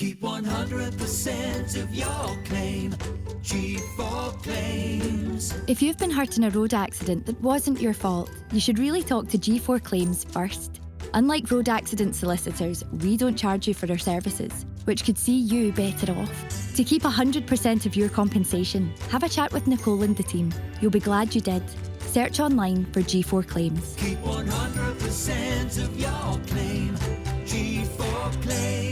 Keep 100% of your claim. G4 Claims. If you've been hurt in a road accident that wasn't your fault, you should really talk to G4 Claims first. Unlike road accident solicitors, we don't charge you for our services, which could see you better off. To keep 100% of your compensation, have a chat with Nicole and the team. You'll be glad you did. Search online for G4 Claims. Keep 100% of your claim. G4 Claims.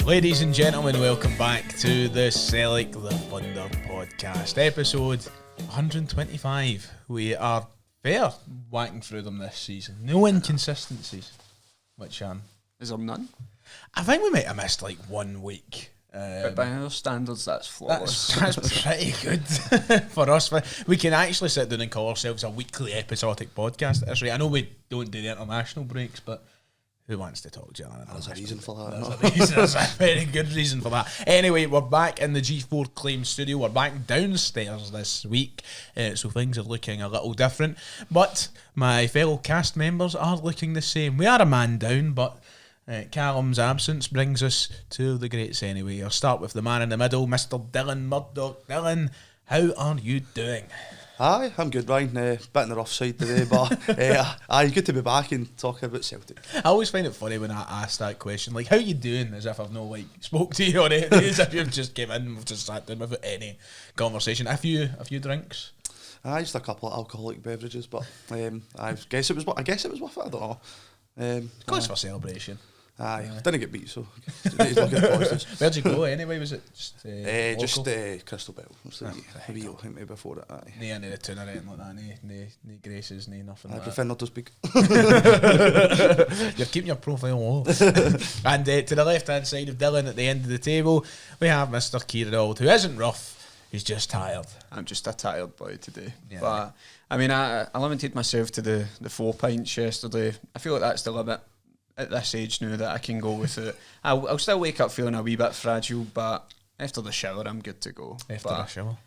Ladies and gentlemen, welcome back to the Sellik the Thunder podcast, episode 125. We are fair whacking through them this season. No inconsistencies, which Is there none? I think we might have missed like 1 week. But by our standards, that's flawless. That's pretty good for us. We can actually sit down and call ourselves a weekly episodic podcast at this rate. I know we don't do the international breaks, but who wants to talk to you? There's a reason for that. There's a very good reason for that. Anyway, we're back in the G4 Claims studio. We're back downstairs this week, so things are looking a little different. But my fellow cast members are looking the same. We are a man down, but Calum's absence brings us to the greats anyway. I'll start with the man in the middle, Mr. Dylan Murdoch. Dylan, how are you doing? Aye, I'm good, Ryan. Bit on the rough side today, but aye, good to be back and talking about Celtic. I always find it funny when I ask that question, like, how you doing, as if I've not, like, spoke to you or anything, as if you've just came in and we've just sat down without any conversation. A few drinks? Aye, just a couple of alcoholic beverages, but I guess it was worth it, I don't know. Cause for celebration. Aye, didn't get beat, so need to look at the positives. Where'd you go anyway? Was it just Crystal Bell. Was the wee old thing before it. Aye. No any of the tune or anything like that. No graces, no nothing. I like prefer not to speak. You're keeping your profile low. And to the left hand side of Dylan at the end of the table, we have Mr. Kieran Auld, who isn't rough. He's just tired. I'm just a tired boy today. Yeah. But I mean, I limited myself to the 4 pints yesterday. I feel like that's the limit at this age now that I can go with it. I'll still wake up feeling a wee bit fragile, but after the shower, I'm good to go. After the shower?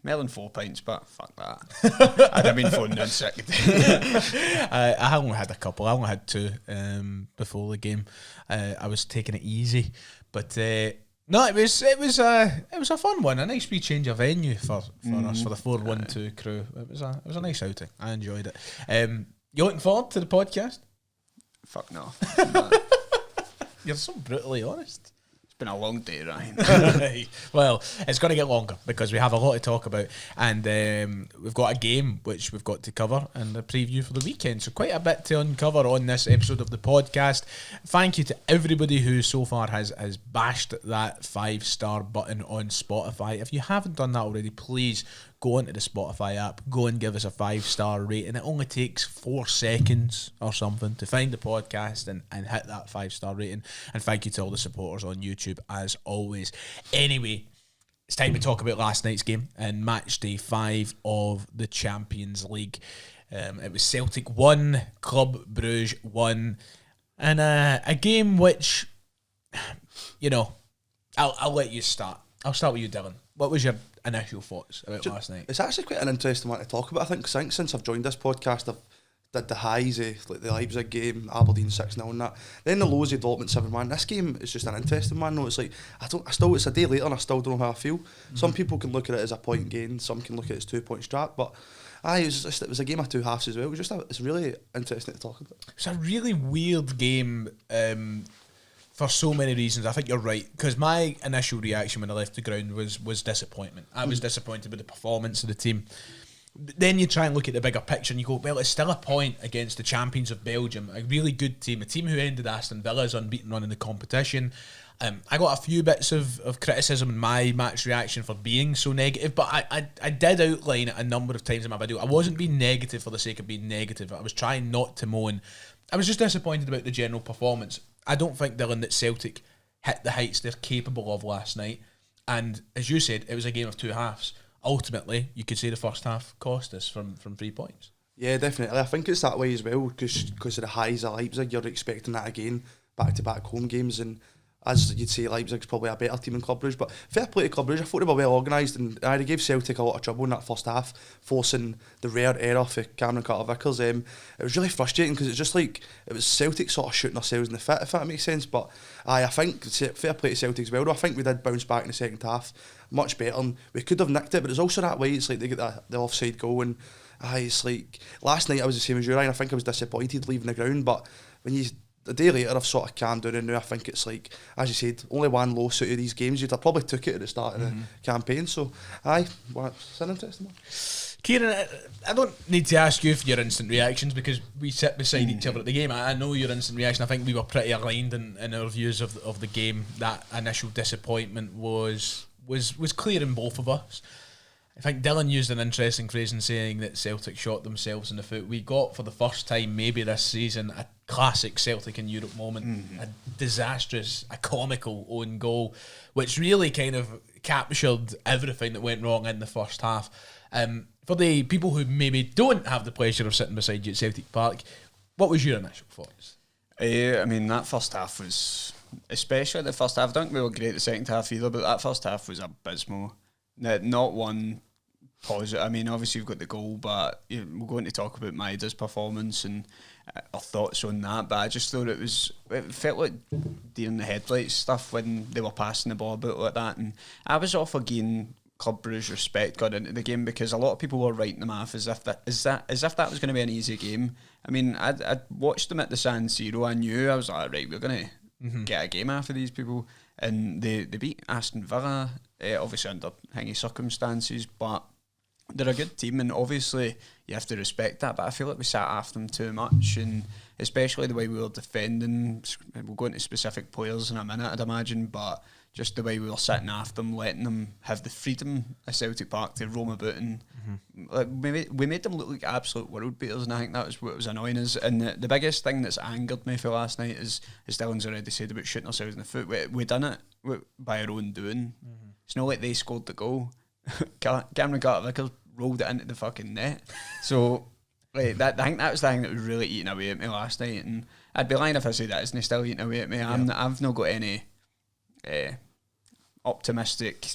More than 4 pints, but fuck that. I'd have been phoning in sick. I only had a couple. I only had 2 before the game. I was taking it easy, but no, it was a fun one. A nice wee change of venue for us for the 4-1-2 crew. It was a nice outing. I enjoyed it. You looking forward to the podcast? Fuck no. You're so brutally honest. It's been a long day, Ryan. Well, it's going to get longer because we have a lot to talk about, and we've got a game which we've got to cover and a preview for the weekend. So quite a bit to uncover on this episode of the podcast. Thank you to everybody who so far has bashed that 5-star button on Spotify. If you haven't done that already, please go onto the Spotify app, go and give us a 5-star rating. It only takes 4 seconds or something to find the podcast and hit that 5-star rating. And thank you to all the supporters on YouTube as always. Anyway, it's time to talk about last night's game and matchday 5 of the Champions League. It was Celtic 1, Club Brugge 1, and a game which, you know, I'll let you start. I'll start with you, Dylan. What was your initial thoughts about last night? It's actually quite an interesting one to talk about. I think since I've joined this podcast, I've did the highs of like the Leipzig game, Aberdeen 6-0 and that. Then the lows of Dortmund 7-1. This game is just an interesting one. No, it's like it's a day later and I still don't know how I feel. Some people can look at it as a point gain, some can look at it as 2 points strap, but it was a game of 2 halves as well. It's really interesting to talk about. It's a really weird game. For so many reasons. I think you're right, because my initial reaction when I left the ground was disappointment. I was disappointed with the performance of the team. Then you try and look at the bigger picture and you go, well, it's still a point against the champions of Belgium, a really good team, a team who ended Aston Villa's unbeaten run in the competition. I got a few bits of criticism in my match reaction for being so negative, but I did outline it a number of times in my video. I wasn't being negative for the sake of being negative. I was trying not to moan. I was just disappointed about the general performance. I don't think, Dylan, that Celtic hit the heights they're capable of last night. And as you said, it was a game of 2 halves. Ultimately, you could say the first half cost us from 3 points. Yeah, definitely. I think it's that way as well because of the highs of Leipzig. You're expecting that again, back-to-back home games, and as you'd say, Leipzig's probably a better team than Club Brugge. But fair play to Club Brugge. I thought they were well organised, and they gave Celtic a lot of trouble in that first half, forcing the rare error for Cameron Carter-Vickers. It was really frustrating because it's just like it was Celtic sort of shooting themselves in the foot, if that makes sense. But I think fair play to Celtic as well. Though I think we did bounce back in the second half much better, and we could have nicked it. But it's also that way. It's like they get the offside goal, and it's like last night I was the same as you, Ryan. I think I was disappointed leaving the ground, but a day later I've sort of calmed down, and now I think it's like, as you said, only one loss out of these games. You'd have probably took it at the start of the campaign. So it's an interesting one. Kieran, I don't need to ask you for your instant reactions because we sit beside each other at the game. I know your instant reaction. I think we were pretty aligned in our views of the game. That initial disappointment was clear in both of us. I think Dylan used an interesting phrase in saying that Celtic shot themselves in the foot. We got, for the first time maybe this season, a classic Celtic in Europe moment, a disastrous, a comical own goal, which really kind of captured everything that went wrong in the first half. For the people who maybe don't have the pleasure of sitting beside you at Celtic Park, what was your initial thoughts? I mean, that first half was, especially the first half, I don't think we were great the second half either, but that first half was abysmal. Not one positive. I mean, obviously we've got the goal, but we're going to talk about Maeda's performance and our thoughts on that, but I just thought it felt like deer in the headlights stuff when they were passing the ball about like that, and I was off again Club Brugge respect got into the game because a lot of people were writing them off as if that was going to be an easy game. I mean, I'd watched them at the San Siro. I knew, I was like, right, we're going to get a game after these people, and they beat Aston Villa, obviously under hingy circumstances, but they're a good team, and obviously you have to respect that, but I feel like we sat after them too much, and especially the way we were defending. We'll go into specific players in a minute, I'd imagine, but just the way we were sitting after them, letting them have the freedom at Celtic Park to roam about, and like we made them look like absolute world beaters, and I think that was what was annoying us. And the biggest thing that's angered me for last night is, as Dylan's already said about shooting ourselves in the foot, we done it by our own doing. It's not like they scored the goal. Cameron Carter-Vickers rolled it into the fucking net. So I think that was the thing that was really eating away at me last night, and I'd be lying if I said that isn't still eating away at me. I've not got any optimistic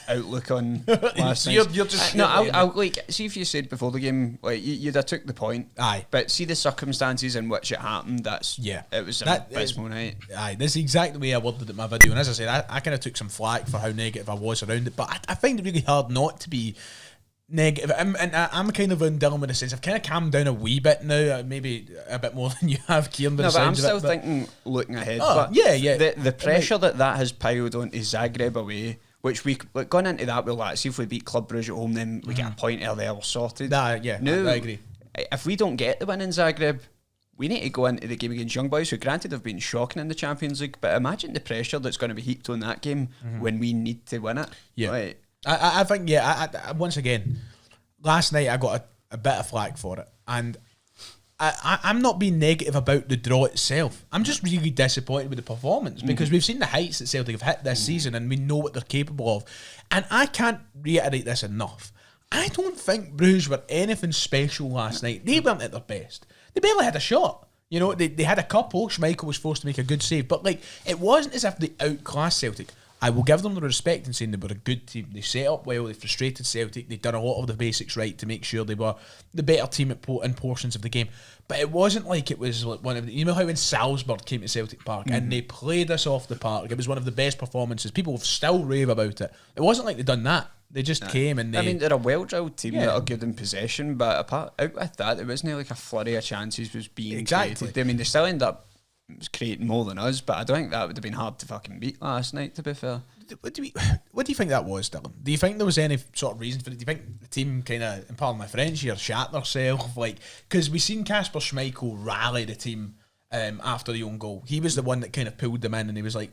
outlook on last night. You're just I'll like, see if you said before the game, like you'd have took the point. Aye. But see the circumstances in which it happened, it was an abysmal night. Aye, this is exactly the way I worded it in my video, and as I said, I kind of took some flack for how negative I was around it, but I find it really hard not to be negative, and I'm kind of on Dylan with a sense I've kind of calmed down a wee bit now, maybe a bit more than you have, Kieran. No, but I'm still thinking looking ahead. But the pressure that has piled onto Zagreb away, which we like going into that, we're like, see if we beat Club Brugge at home, then we get a point earlier, we're sorted. Now, I agree. If we don't get the win in Zagreb, we need to go into the game against Young Boys, who granted have been shocking in the Champions League, but imagine the pressure that's going to be heaped on that game when we need to win it. Yeah. Right. I think, I once again, last night I got a bit of flack for it, and I'm not being negative about the draw itself. I'm just really disappointed with the performance because we've seen the heights that Celtic have hit this season, and we know what they're capable of. And I can't reiterate this enough. I don't think Bruges were anything special last night. They weren't at their best. They barely had a shot. You know, they had a couple. Schmeichel was forced to make a good save, but like it wasn't as if they outclassed Celtic. I will give them the respect in saying they were a good team. They set up well, they frustrated Celtic, they'd done a lot of the basics right to make sure they were the better team in portions of the game. But it wasn't like it was like one of the, you know how when Salzburg came to Celtic Park and they played us off the park, it was one of the best performances. People still rave about it. It wasn't like they'd done that. They just came and they... I mean, they're a well-drilled team that are good in possession, but out with that, there wasn't like a flurry of chances was being created. I mean, they still end up creating more than us, but I don't think that would have been hard to fucking beat last night, to be fair. What do you think that was, Dylan? Do you think there was any sort of reason for it? Do you think the team kind of, and pardon my French here, shat themselves? Like, because we seen Kasper Schmeichel rally the team after the own goal. He was the one that kind of pulled them in, and he was like,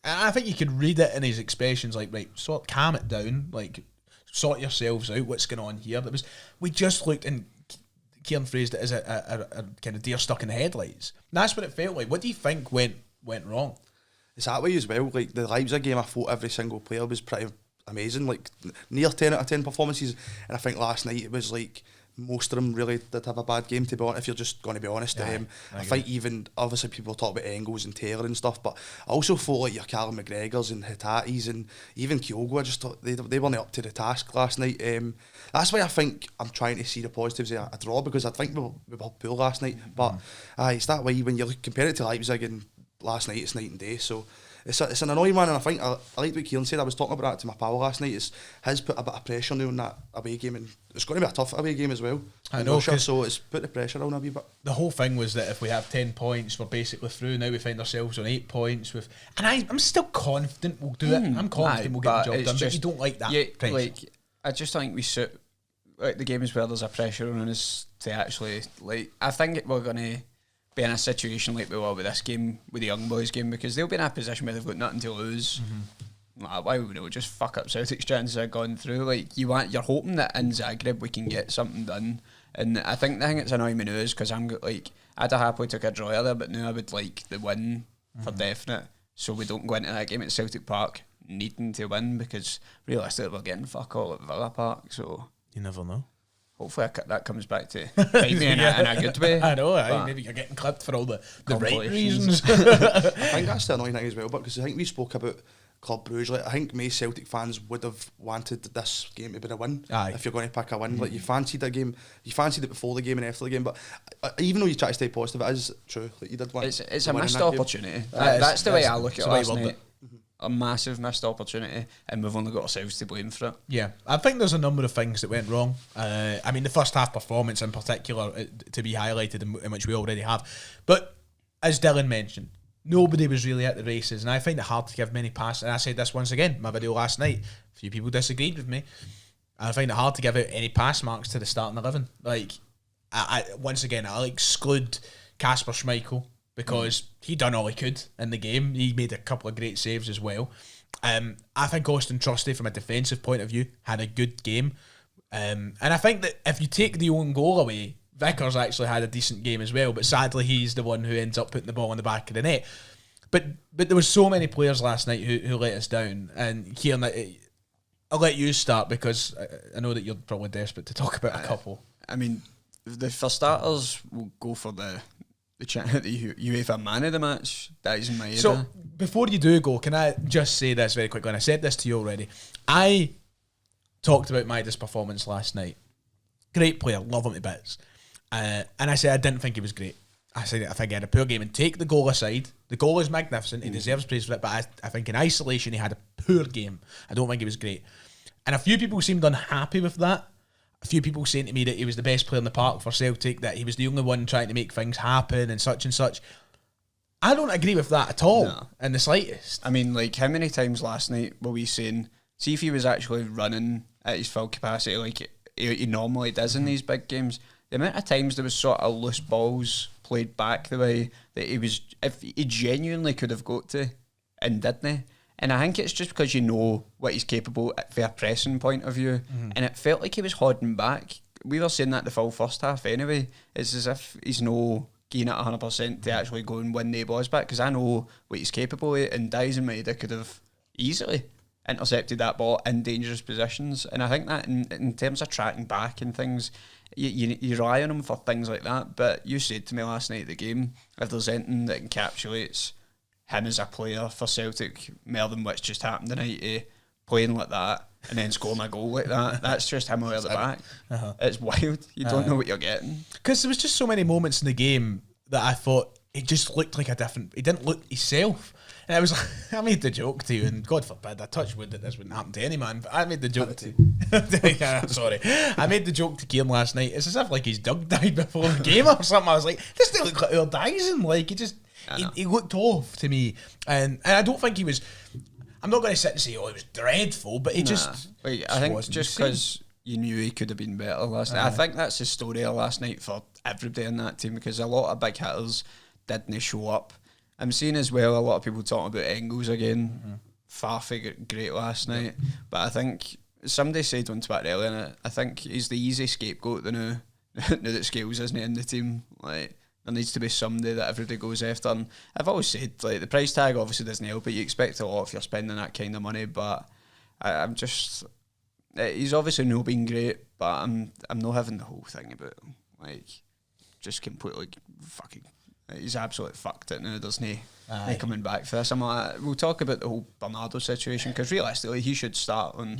I think you could read it in his expressions, like, right, calm it down, like, sort yourselves out, what's going on here. We just looked, and Kieran phrased it as a kind of deer stuck in the headlights. And that's what it felt like. What do you think went wrong? It's that way as well. Like the Leipzig game, I thought every single player was pretty amazing, like near 10 out of 10 performances. And I think last night it was like most of them really did have a bad game, to be honest, if you're just going to be honest. I think even, obviously people talk about Engels and Taylor and stuff, but I also thought like your Calum McGregors and Hitatis and even Kyogo, I just thought they weren't up to the task last night. That's why I think I'm trying to see the positives of a draw, because I think we were poor last night, but it's that way when you compare it to Leipzig and last night, it's night and day. So it's an annoying one, and I think I like what Kieran said. I was talking about that to my pal last night. Has put a bit of pressure now on that away game, and it's going to be a tough away game as well. I know, so it's put the pressure on a wee bit. The whole thing was that if we have 10 points, we're basically through. Now we find ourselves on 8 points and I'm still confident we'll do it. I'm confident we'll get the job done. But you don't like that. Yeah, like I just think we suit like the games where there's a pressure on us to actually like. I think we're going to be in a situation like we were with this game, with the young boys game, because they'll be in a position where they've got nothing to lose. Like, why would we just fuck up Celtic's chances of going through? Like you're hoping that in Zagreb we can get something done, and I think the thing that's annoying me now is because I'm like I'd have happily took a draw there, but now I would like the win for definite, so we don't go into that game at Celtic Park needing to win, because realistically we're getting fuck all at Villa Park. So you never know. Hopefully that comes back to bite me in a good way. I know, maybe you're getting clipped for all the right reasons. I think that's the annoying thing as well, but because I think we spoke about Club Brugge, like, I think most Celtic fans would have wanted this game to be a win. Aye. If you're going to pick a win, like you fancied a game, you fancied it before the game and after the game, but even though you try to stay positive, it is true. Like you did want. It's a missed opportunity. That's the way I look at it last night. A massive missed opportunity, and we've only got ourselves to blame for it. Yeah, I think there's a number of things that went wrong. I mean, the first half performance in particular to be highlighted, in which we already have. But as Dylan mentioned, nobody was really at the races, and I find it hard to give many passes. And I said this once again, my video last night. A few people disagreed with me. I find it hard to give out any pass marks to the starting 11. Like, I once again, I'll exclude Kasper Schmeichel, because he done all he could in the game. He made a couple of great saves as well. I think Austin Trusty, from a defensive point of view, had a good game. And I think that if you take the own goal away, Vickers actually had a decent game as well, but sadly he's the one who ends up putting the ball in the back of the net. But there was so many players last night who let us down. And Kieran, I'll let you start, because I know that you're probably desperate to talk about a couple. I mean, for starters, we'll go for the UEFA man of the match. That is in my head. So before you do go, can I just say this very quickly? And I said this to you already. I talked about Maida's performance last night. Great player, love him to bits. And I said I didn't think he was great. I said I think he had a poor game. And take the goal aside, the goal is magnificent. He deserves praise for it. But I think in isolation he had a poor game. I don't think he was great. And a few people seemed unhappy with that. A few people saying to me that he was the best player in the park for Celtic, that he was the only one trying to make things happen and such and such. I don't agree with that at all, in the slightest. I mean, like, how many times last night were we saying, see if he was actually running at his full capacity like he normally does in these big games, the amount of times there was sort of loose balls played back the way that he was, if he genuinely could have got to and didn't. And I think it's just because you know what he's capable from a pressing point of view. And it felt like he was holding back. We were saying that the full first half anyway. It's as if he's no getting at 100% to actually go and win the balls back, because I know what he's capable of, and Diaz and Maeda could have easily intercepted that ball in dangerous positions. And I think that in terms of tracking back and things, you rely on him for things like that. But you said to me last night at the game, if there's anything that encapsulates him as a player for Celtic more than what's just happened tonight, playing like that and then scoring a goal like that, that's just him out of the back. It's wild. You don't know what you're getting. Because there was just so many moments in the game that I thought he just looked like a different... He didn't look himself. And I was like, I made the joke to you, and God forbid, I touch wood that this wouldn't happen to any man, but I made the joke to... yeah, sorry. I made the joke to Kieran last night. It's as if like his dog died before the game or something. I was like, this didn't look like our Dyson. Like, he just... He looked off to me, and I don't think he was. I'm not going to sit and say, oh, he was dreadful, but he just. Like, I think just because you knew he could have been better last night. I think that's the story of last night for everybody in that team, because a lot of big hitters didn't show up. I'm seeing as well a lot of people talking about Engels again. Farfig great last night, but I think somebody said on Twitter earlier, and I think he's the easy scapegoat now that Scales isn't in the team. Like, there needs to be somebody that everybody goes after. And I've always said, like, the price tag obviously doesn't help, but you expect a lot if you're spending that kind of money. But I'm just... He's obviously not been great. but I'm not having the whole thing about him. Like, just completely fucking. He's absolutely fucked it now. There's no coming back for this. I'm like, we'll talk about the whole Bernardo situation because realistically, he should start on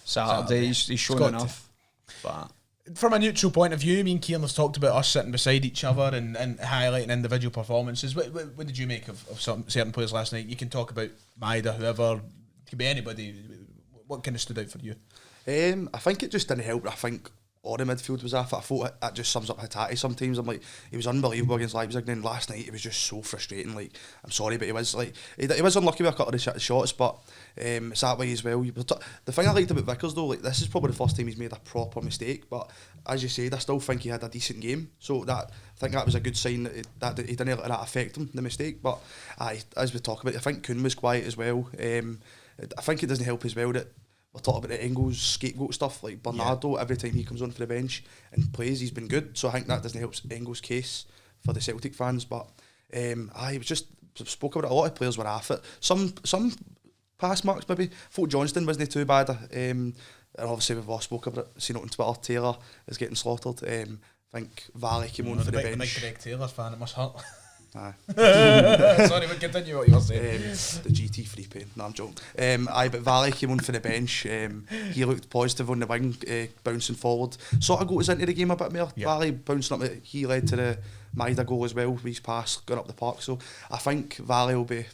Saturday. He's shown enough. But from a neutral point of view, me and Kieran have talked about us sitting beside each other and highlighting individual performances. What did you make of some certain players last night? You can talk about Maida, whoever, it could be anybody. What kind of stood out for you? I think it just didn't help. I think all the midfield was off. I thought that just sums up Hatate sometimes. I'm like, he was unbelievable against Leipzig, and then last night it was just so frustrating. Like, I'm sorry, but he was like, he was unlucky with a couple of the shots, but it's that way as well. The thing I liked about Vickers though, like, this is probably the first time he's made a proper mistake, but as you said, I still think he had a decent game. So I think that was a good sign that he didn't let that affect him, the mistake. But as we talk about, I think Kuhn was quiet as well. I think it doesn't help as well that we're talking about the Engels scapegoat stuff, like Bernardo, every time he comes on for the bench and plays, he's been good. So I think that doesn't help Engels' case for the Celtic fans. But I was just spoke about it. A lot of players were off it. Some pass marks maybe. Thought Johnston wasn't too bad. And obviously we've all spoke about it, seen it on Twitter. Taylor is getting slaughtered. I think Valley came on for the bench. I'm a big Greg Taylor fan, it must hurt. Aye. Sorry, but continue what you were saying. The GT free pain. No, I'm joking. But Valley came on for the bench. He looked positive on the wing, bouncing forward. Sort of got us into the game a bit more. Yeah. Valley bouncing up. He led to the Maida goal as well. His pass going up the park. So I think Valley will be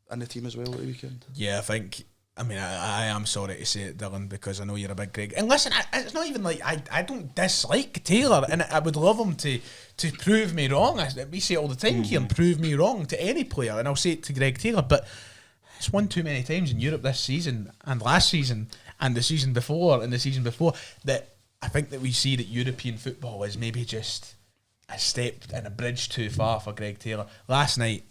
in the team as well at the weekend. Yeah, I think. I mean, I am sorry to say it, Dylan, because I know you're a big Greg. And listen, it's not even like I don't dislike Taylor, and I would love him to prove me wrong. We say it all the time, Kieran, prove me wrong to any player, and I'll say it to Greg Taylor, but it's one too many times in Europe this season, and last season, and the season before, and the season before, that I think that we see that European football is maybe just a step and a bridge too far for Greg Taylor. Last night,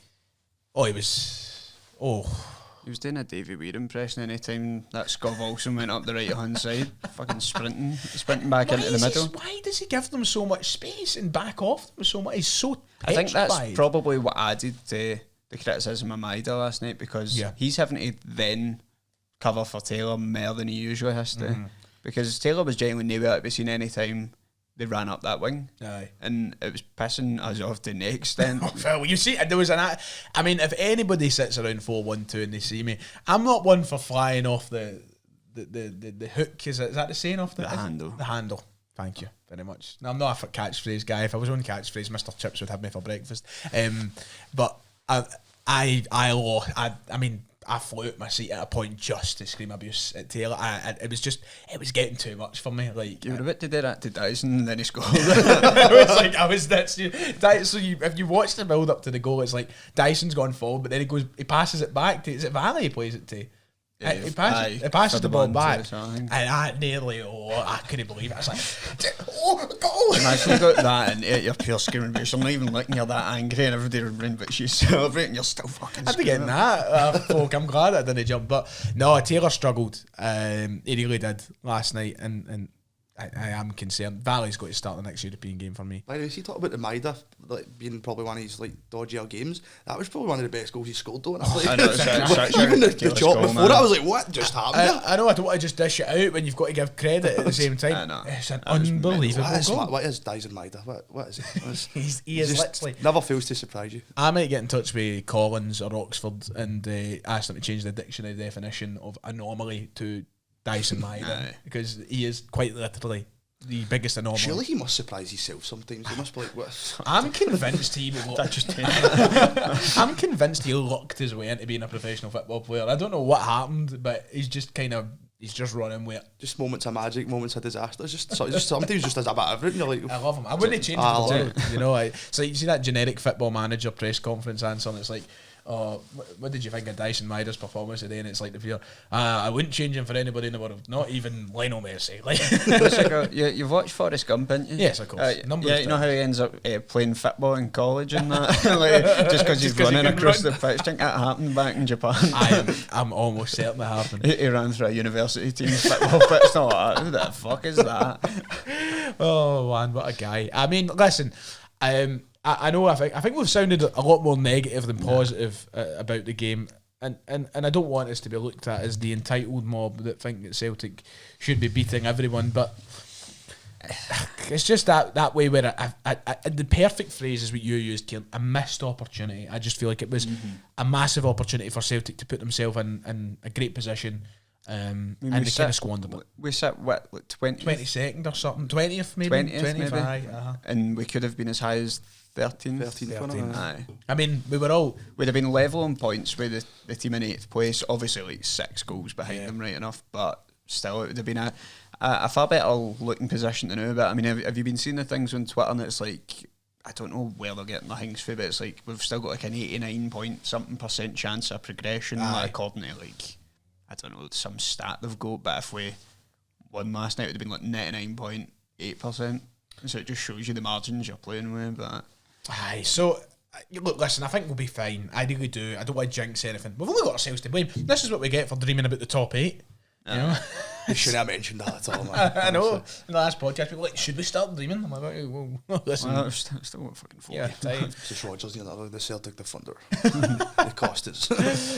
he was doing a Davy Weir impression anytime that Scott Olsen went up the right hand side, fucking sprinting back into the middle. Why does he give them so much space and back off them so much? He's so I think that's probably what added to the criticism of Maida last night, because he's having to then cover for Taylor more than he usually has to. Because Taylor was genuinely nowhere to be seen any time they ran up that wing. Aye. And it was pissing us off to an extent. Well, you see, there was I mean, if anybody sits around 4-1-2 and they see me, I'm not one for flying off the hook. Is that the saying off the handle? The handle. Thank you very much. Now, I'm not a catchphrase guy. If I was on catchphrase, Mr. Chips would have me for breakfast. But I mean, I flew out my seat at a point just to scream abuse at Taylor. It was getting too much for me. Like, you were about to do that to Dyson, and then he scored. I was that. So if you watch the build up to the goal, it's like Dyson's gone forward, but then he passes it back to, is it Valley he plays it to? He passes the ball back, and I nearly, I couldn't believe it. I was like, goal! Imagine you got that and you're pure screaming, but you're not even looking, you're that angry, and everybody around, but she's celebrating, you're still fucking I'd be getting that, folk. I'm glad I didn't jump, but no, Taylor struggled. He really did last night, and I am concerned. Valley's got to start the next European game for me. By the way, he talked about the Maida being probably one of his dodgier games. That was probably one of the best goals he scored though. I know, even the chop before that, I was like, what just happened? I know, I don't want to just dish it out when you've got to give credit at the same time. I know. It's an unbelievable goal. What is Dyson Maida? What is it? he is literally never fails to surprise you. I might get in touch with Collins or Oxford and ask them to change the dictionary definition of anomaly to Dyson Maida, because he is quite literally the biggest anomaly. Surely he must surprise himself sometimes. He must be like, what? I'm convinced he will. I'm convinced he lucked his way into being a professional football player. I don't know what happened, but he's just running with it. Just moments of magic, moments of disaster. Just sometimes just does a bit of everything. You're like, I love him. I wouldn't change it for the world. You know, so you see that generic football manager press conference answer, and it's like, what did you think of Dyson Maida's performance today? And it's like, I wouldn't change him for anybody in the world, not even Lionel Messi. Like, you've watched Forrest Gump, haven't you? Yes, of course. You know how he ends up playing football in college and that, just because he's running across the pitch. I think that happened back in Japan. I'm almost certain it happened. He ran through a university team's football pitch. Not like, who the fuck is that? Oh man, what a guy! I mean, listen. I know. I think we've sounded a lot more negative than positive about the game, and I don't want us to be looked at as the entitled mob that think that Celtic should be beating everyone. But it's just that way where the perfect phrase is what you used, Kieran, a missed opportunity. I just feel like it was a massive opportunity for Celtic to put themselves in a great position, and they kind of squandered it. We sat what, like 22nd or something, 20th maybe, 25, maybe. And we could have been as high as 13th. 13th. Aye. I mean, we'd have been level on points with the team in 8th place. Obviously, like 6 goals behind them, right enough, but still, it would have been a far better looking position to know. But I mean, have you been seeing the things on Twitter? And it's like, I don't know where they're getting the things for, but it's like we've still got like an 89% chance of progression, like, according to like, I don't know, some stat they've got. But if we won last night, it would have been like 99.8%. So it just shows you the margins you're playing with. But aye, so look, listen, I think we'll be fine. I really do. I don't want to jinx anything. We've only got ourselves to blame. This is what we get for dreaming about the top 8. You know? You shouldn't have mentioned that at all, man. I know. In the last podcast, people were like, should we start dreaming? I'm like, well, listen. I've still got fucking 4. Yeah, time. It's just Rodgers, the Celtic defender. It cost us.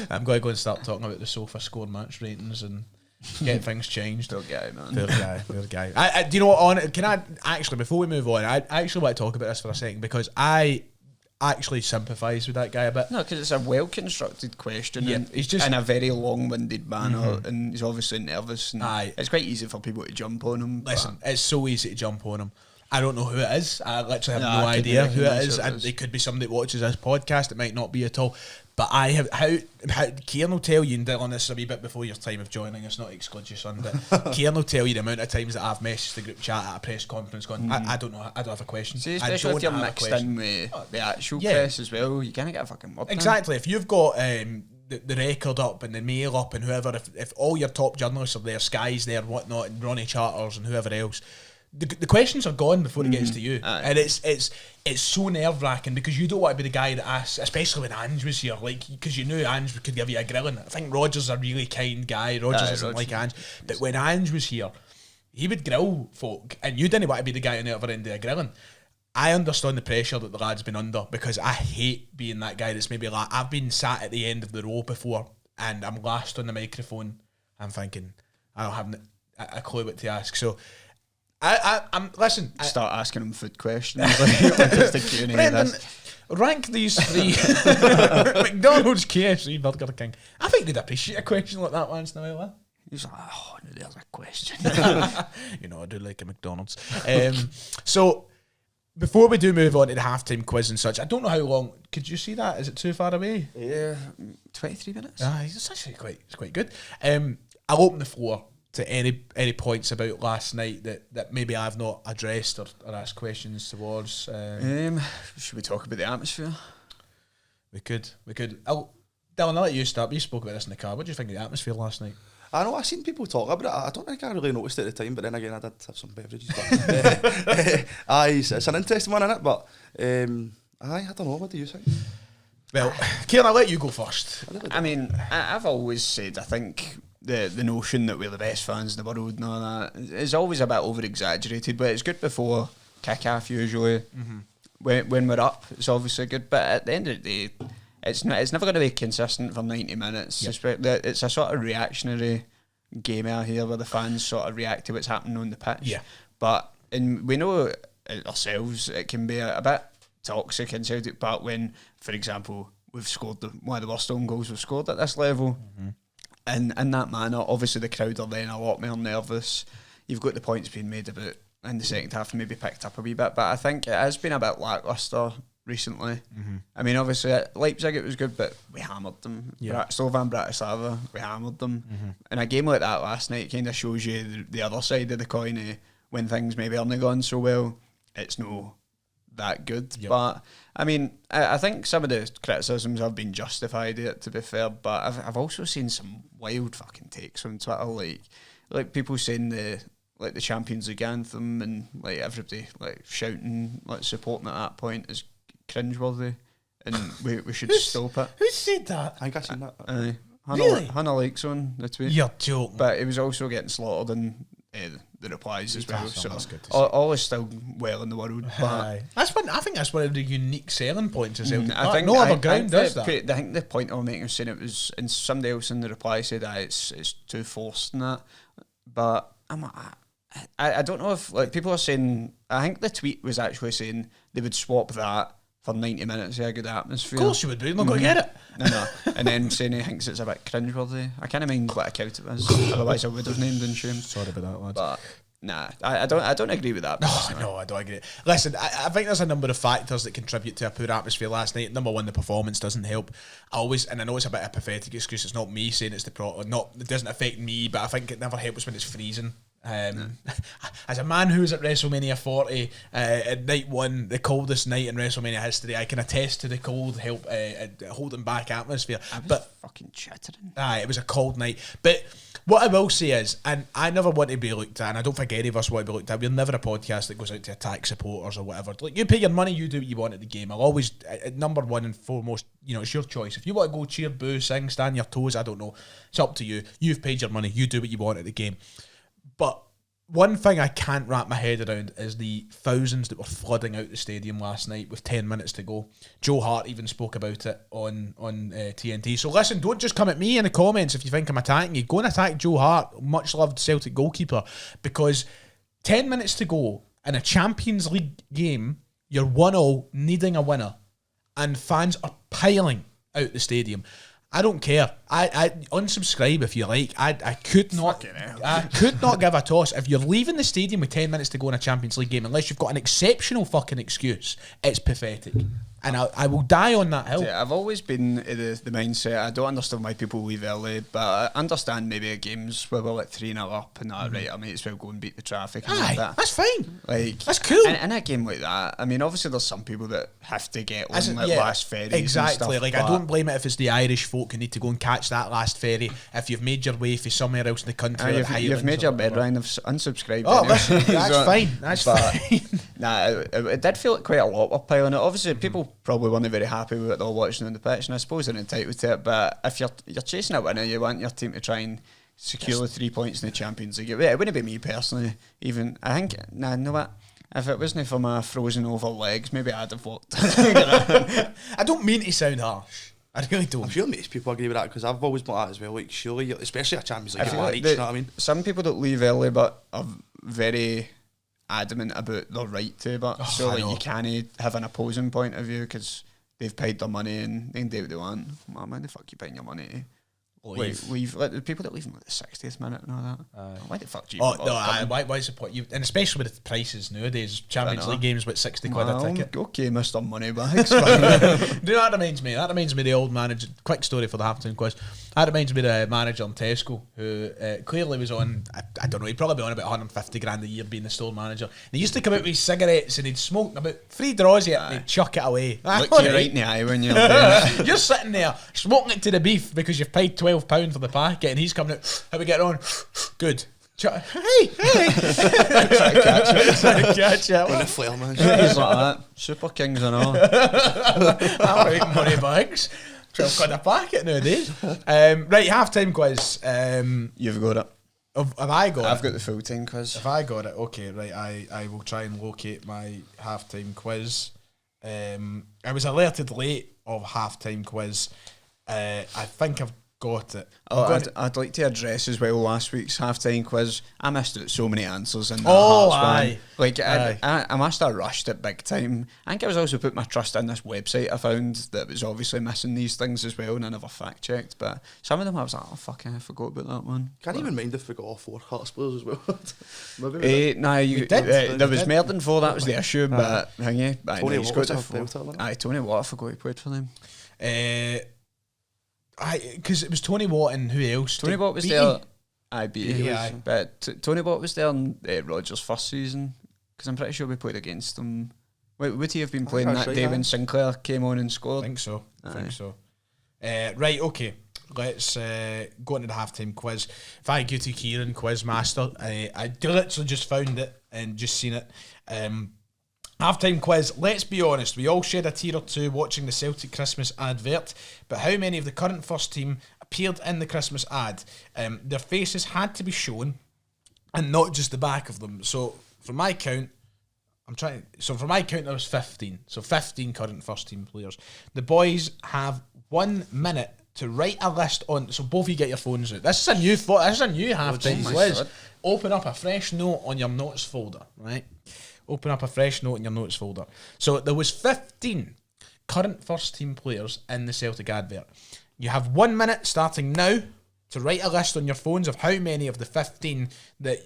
I'm going to go and start talking about the sofa score match ratings and get things changed. Poor guy, man. Poor guy. Do you know what, can I actually, before we move on, I actually want to talk about this for a second, because I actually sympathise with that guy a bit. No, because it's a well-constructed question, Yeah, and he's just in a very long-winded manner, and he's obviously nervous, and aye. It's quite easy for people to jump on him. Listen, it's so easy to jump on him. I don't know who it is. I literally have no I couldn't idea who it recognise is. who it is. It could be somebody that watches this podcast. It might not be at all. But I have how Kieran will tell you, and Dylan, this a wee bit before your time of joining us, not to exclude your son, but Kieran will tell you the amount of times that I've messaged the group chat at a press conference going, I don't know, I don't have a question. See, I especially if don't you're have a mixed question. in with the actual Yeah. press as well, you can't get a fucking word. Exactly. If you've got the record up and the Mail up and whoever, if all your top journalists are there, Sky's there, whatnot, and Ronnie Charters and whoever else, the questions are gone before it gets to you. Aye. And it's so nerve-wracking, because you don't want to be the guy that asks, especially when Ange was here, like, because you knew Ange could give you a grilling. I think Rodgers is a really kind guy. Rodgers isn't like Ange. But when Ange was here, he would grill folk, and you didn't want to be the guy on the other end of a grilling. I understand the pressure that the lad's been under, because I hate being that guy that's maybe like, I've been sat at the end of the row before and I'm last on the microphone. I'm thinking, I don't have a clue what to ask. So I'm listen. Start asking him food questions. Like it's the Q&A. Brendan, rank these 3 McDonald's, KFC, Burger King. I think they'd appreciate a question like that once in a while. He's like, oh, no, there's a question. You know, I do like a McDonald's. So before we do move on to the halftime quiz and such, I don't know how long. Could you see that? Is it too far away? Yeah, 23 minutes. It's actually quite good. I'll open the floor to any points about last night that maybe I've not addressed or asked questions towards. Should we talk about the atmosphere? We could. Dylan, I'll let you start. You spoke about this in the car. What do you think of the atmosphere last night? I know, I've seen people talk about it. I don't think I really noticed it at the time, but then again, I did have some beverages. But, it's an interesting one, innit? But I don't know. What do you think? Well, Kieran, I'll let you go first. I mean, I've always said, I think the notion that we're the best fans in the world and all that is always a bit over-exaggerated, but it's good before kick-off usually. Mm-hmm. When we're up, it's obviously good, but at the end of the day, it's never going to be consistent for 90 minutes. Yep. It's a sort of reactionary game out here where the fans sort of react to what's happening on the pitch. Yeah. But we know ourselves, it can be a bit toxic in Celtic Park when, for example, we've scored one of the worst own goals we've scored at this level. Mm-hmm. And in that manner, obviously the crowd are then a lot more nervous. You've got the points being made about in the second half, maybe picked up a wee bit, but I think it has been a bit lacklustre recently. Mm-hmm. I mean, obviously at Leipzig it was good, but we hammered them. Yeah. Slovan Bratislava, we hammered them. Mm-hmm. And a game like that last night kind of shows you the other side of the coin. When things maybe aren't going so well, it's no that good. Yep. But I mean, I think some of the criticisms have been justified, to be fair, but I've also seen some wild fucking takes on Twitter, like people saying the Champions League anthem and like everybody like shouting, like supporting at that point is cringeworthy, and we should stop it. Who said that? I think I've seen that. Really? Hannah likes on the tweet. You're joking. But it was also getting slaughtered in the replies as well. So that's good to see. all is still well in the world. But I think that's one of the unique selling points of Celtic Park. I think no other ground does that. I think the point I'm making was saying it was, and somebody else in the reply said that it's too forced and that. But I don't know if like people are saying. I think the tweet was actually saying they would swap that for 90 minutes of a good atmosphere. Of course you would be. You're not going to get it. No. And then saying he thinks it's a bit cringeworthy. I can't mind what account it was. Otherwise, I would have named and shamed. Sorry about that, lads. But nah, I don't agree with that. No, I don't agree. Listen, I think there's a number of factors that contribute to a poor atmosphere last night. Number one, the performance doesn't help. And I know it's a bit of a pathetic excuse. It's not me saying it's it doesn't affect me, but I think it never helps when it's freezing. As a man who was at WrestleMania 40 at night one, the coldest night in WrestleMania history, I can attest to the cold holding back atmosphere. But fucking chittering. It was a cold night. But what I will say is, and I never want to be looked at, and I don't think any of us want to be looked at. We're never a podcast that goes out to attack supporters or whatever. Like, you pay your money, you do what you want at the game. I'll always, number one and foremost, it's your choice. If you want to go cheer, boo, sing, stand your toes, I don't know. It's up to you. You've paid your money. You do what you want at the game. But one thing I can't wrap my head around is the thousands that were flooding out the stadium last night with 10 minutes to go. Joe Hart even spoke about it on TNT. So listen, don't just come at me in the comments if you think I'm attacking you. Go and attack Joe Hart, much loved Celtic goalkeeper, because 10 minutes to go in a Champions League game, you're 1-0, needing a winner, and fans are piling out the stadium. I don't care. I unsubscribe if you like. I could not give a toss. If you're leaving the stadium with 10 minutes to go in a Champions League game, unless you've got an exceptional fucking excuse, it's pathetic. And I will die on that hill. Yeah, I've always been in the mindset, I don't understand why people leave early, but I understand maybe at games where we're like 3-0 up and that, right, I might as well go and beat the traffic and like that. That's fine. Like, that's cool. In a game like that, I mean, obviously there's some people that have to get on last ferries. Exactly. And stuff, I don't blame it if it's the Irish folk who need to go and catch that last ferry. If you've made your way for somewhere else in the country, you've made your bed, Ryan. I've unsubscribed. Oh, listen, that's fine. That's fine. Nah, it did feel like quite a lot were piling it. Obviously, people probably weren't very happy with it all watching on the pitch, and I suppose they're entitled to it. But if you're chasing a winner, you want your team to try and secure the 3 points in the Champions League. It wouldn't be me personally. Even I think, you know what? If it wasn't for my frozen over legs, maybe I'd have walked. I don't mean to sound harsh. I really don't. I'm sure most people agree with that, because I've always bought that as well. Like, surely, especially a Champions League, like you know what I mean? Some people don't leave early, but are very adamant about their right to. But you can't have an opposing point of view because they've paid their money and they can do what they want. Well, man, the fuck you paying your money to? Leave. Like, the people that leave in like the 60th minute and all that. Why the fuck do you? Oh no! Why's the point? And especially with the prices nowadays, Champions League games about 60 quid a ticket. Okay, Mr. Moneybags. Do you know what that reminds me? That reminds me of the old manager. Quick story for the halftime quiz. That reminds me of the manager in Tesco who clearly was on. I don't know. He'd probably be on about 150 grand a year being the store manager. And he used to come out with his cigarettes and he'd smoke about 3 draws yet and he'd chuck it away. Look you right in the eye when you're doing You're sitting there smoking it to the beef because you've paid £12 for the packet, and he's coming out. How we getting on? Good. Hey! Trying to catch it. When a flare, man. He's like that. Super Kings and all. I'm making money bags. 12 quid a packet nowadays. Right, half-time quiz. You've got it. Have I got it? I've got the full-time quiz. Have I got it? Okay, right. I will try and locate my half-time quiz. I was alerted late of half-time quiz. I think I've got it. I'd like to address as well last week's halftime quiz. I missed out so many answers in that Hearts one. Aye. Like I must have rushed it big time. I think I was also put my trust in this website I found that was obviously missing these things as well, and I never fact checked. But some of them I was like, oh fuck, I forgot about that one. Can't even mind if we got all 4 Hearts players as well. There was more than 4. That was the issue. But Tony Watt, I forgot he played for them. Because it was Tony Watt and who else? Tony Watt was there. I beat him. But Tony Watt was there in Rodgers' first season, because I'm pretty sure we played against him. Would he have been playing that day when Sinclair came on and scored? I think so. Right, okay. Let's go into the halftime quiz. Thank you to Kieran, quiz master. I literally just found it and just seen it. Halftime quiz. Let's be honest, we all shed a tear or two watching the Celtic Christmas advert, but how many of the current first team appeared in the Christmas ad? Their faces had to be shown, and not just the back of them. So from my count, there was 15. So 15 current first team players. The boys have 1 minute to write a list on. So both of you get your phones out. This is a new half time. Liz, open up a fresh note on your notes folder. Right, open up a fresh note in your notes folder. So there was 15 current first team players in the Celtic advert. You have 1 minute starting now to write a list on your phones of how many of the 15 that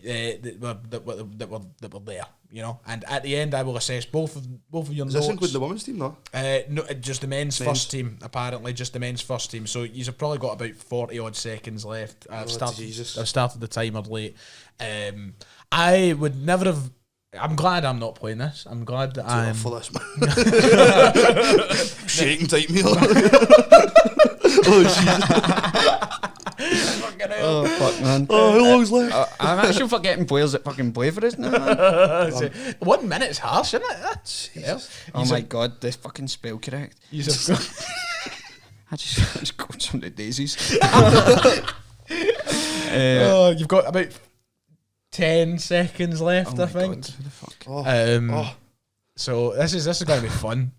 were there, you know. And at the end, I will assess both of your Does notes. this include the women's team, though? No, just the men's first team. Apparently, just the men's first team. So you've probably got about 40 odd seconds left. I've started the timer late. I would never have. I'm glad I'm not playing this. I'm glad that I'm for this, man. Shaking type meal. Oh, Jesus. Oh, fuck, man. Oh, how long's left? I'm actually forgetting players that fucking play for us now, man. 1 minute's harsh, isn't it? Oh my god, the fucking spell correct. I just got some of the daisies. You've got about 10 seconds left, I think. God, who the fuck? So this is going to be fun.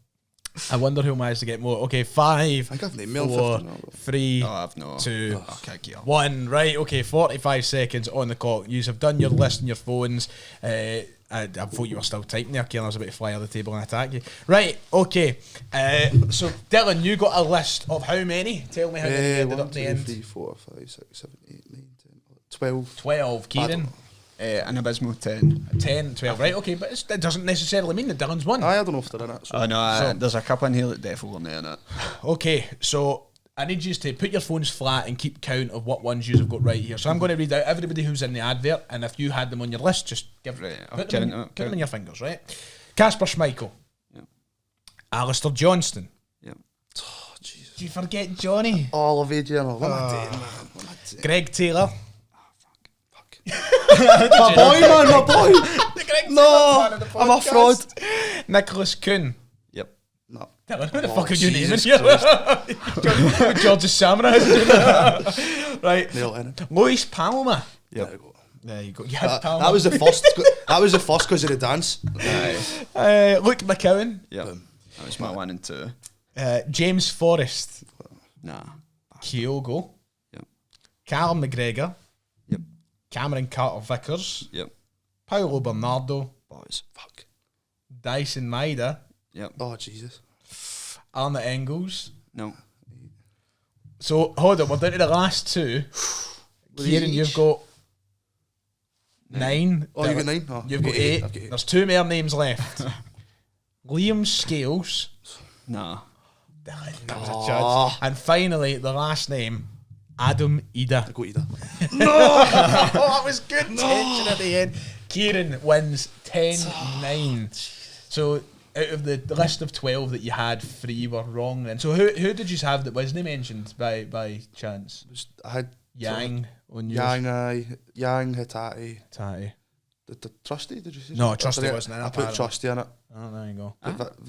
I wonder who managed to get more. Okay, 5, I think I've named 4, 3, I've no. 2, Okay, get on. 1. Right, okay, 45 seconds on the clock. You have done your list on your phones. I thought you were still typing there, Kieran. I was about to fly out the table and attack you. Right, okay. So, Dylan, you got a list of how many? Tell me how many you ended up at the end. 3, 4, 5, 6, 7, 8, 9, 10, 12. 12. Kieran? An abysmal 10. 10, 12. Right, okay, but it doesn't necessarily mean that Dylan's won. I don't know if they're in it. So. Oh no, So- there's a couple in here that definitely weren't in it. Okay, so I need you to put your phones flat and keep count of what ones you have got right here. So I'm going to read out everybody who's in the advert, and if you had them on your list, just put them in your fingers, right? Kasper Schmeichel. Yep. Alistair Johnston. Yep. Oh, Jesus. Did you forget Johnny? All of Adrian. What am I doing, man? What am I doing? Greg Taylor. Fuck. My boy, man, my boy. No, I'm a fraud. Nicholas Kuhn. Yep. No. Dylan, who the fuck are you Jesus naming? George Samurai. Right. Nail in it. Luis Palma. There you go. There you go. You had Palma. That was the first. That was the first because of the dance. Luke McCowan. Yep. Boom. That was my 1 and 2. James Forrest. Nah. Kyogo. Yep. Callum McGregor. Yep. Cameron Carter-Vickers. Yep. Paulo Bernardo. Boys. Fuck. Dyson Maeda. Yep. Oh, Jesus. Arne Engels. No. So, hold on, we're down to the last 2. Kieran, you've got 9. Oh, you got 9? Oh, You've got 8. I've got 8. There's 2 more names left. Liam Scales. Nah. That was a judge. And finally, the last name, Adam Ida. I go Ida. Oh, that was good tension at the end. Kieran wins 10-9. So out of the list of 12 that you had, 3 were wrong then. So who did you have that wasn't mentioned by chance? I had Yang on yours. Yang, Hitati. Hitati. The Trusty, did you say? No, Trusty wasn't in it, I put apparently. Trusty in it. Oh, there you go.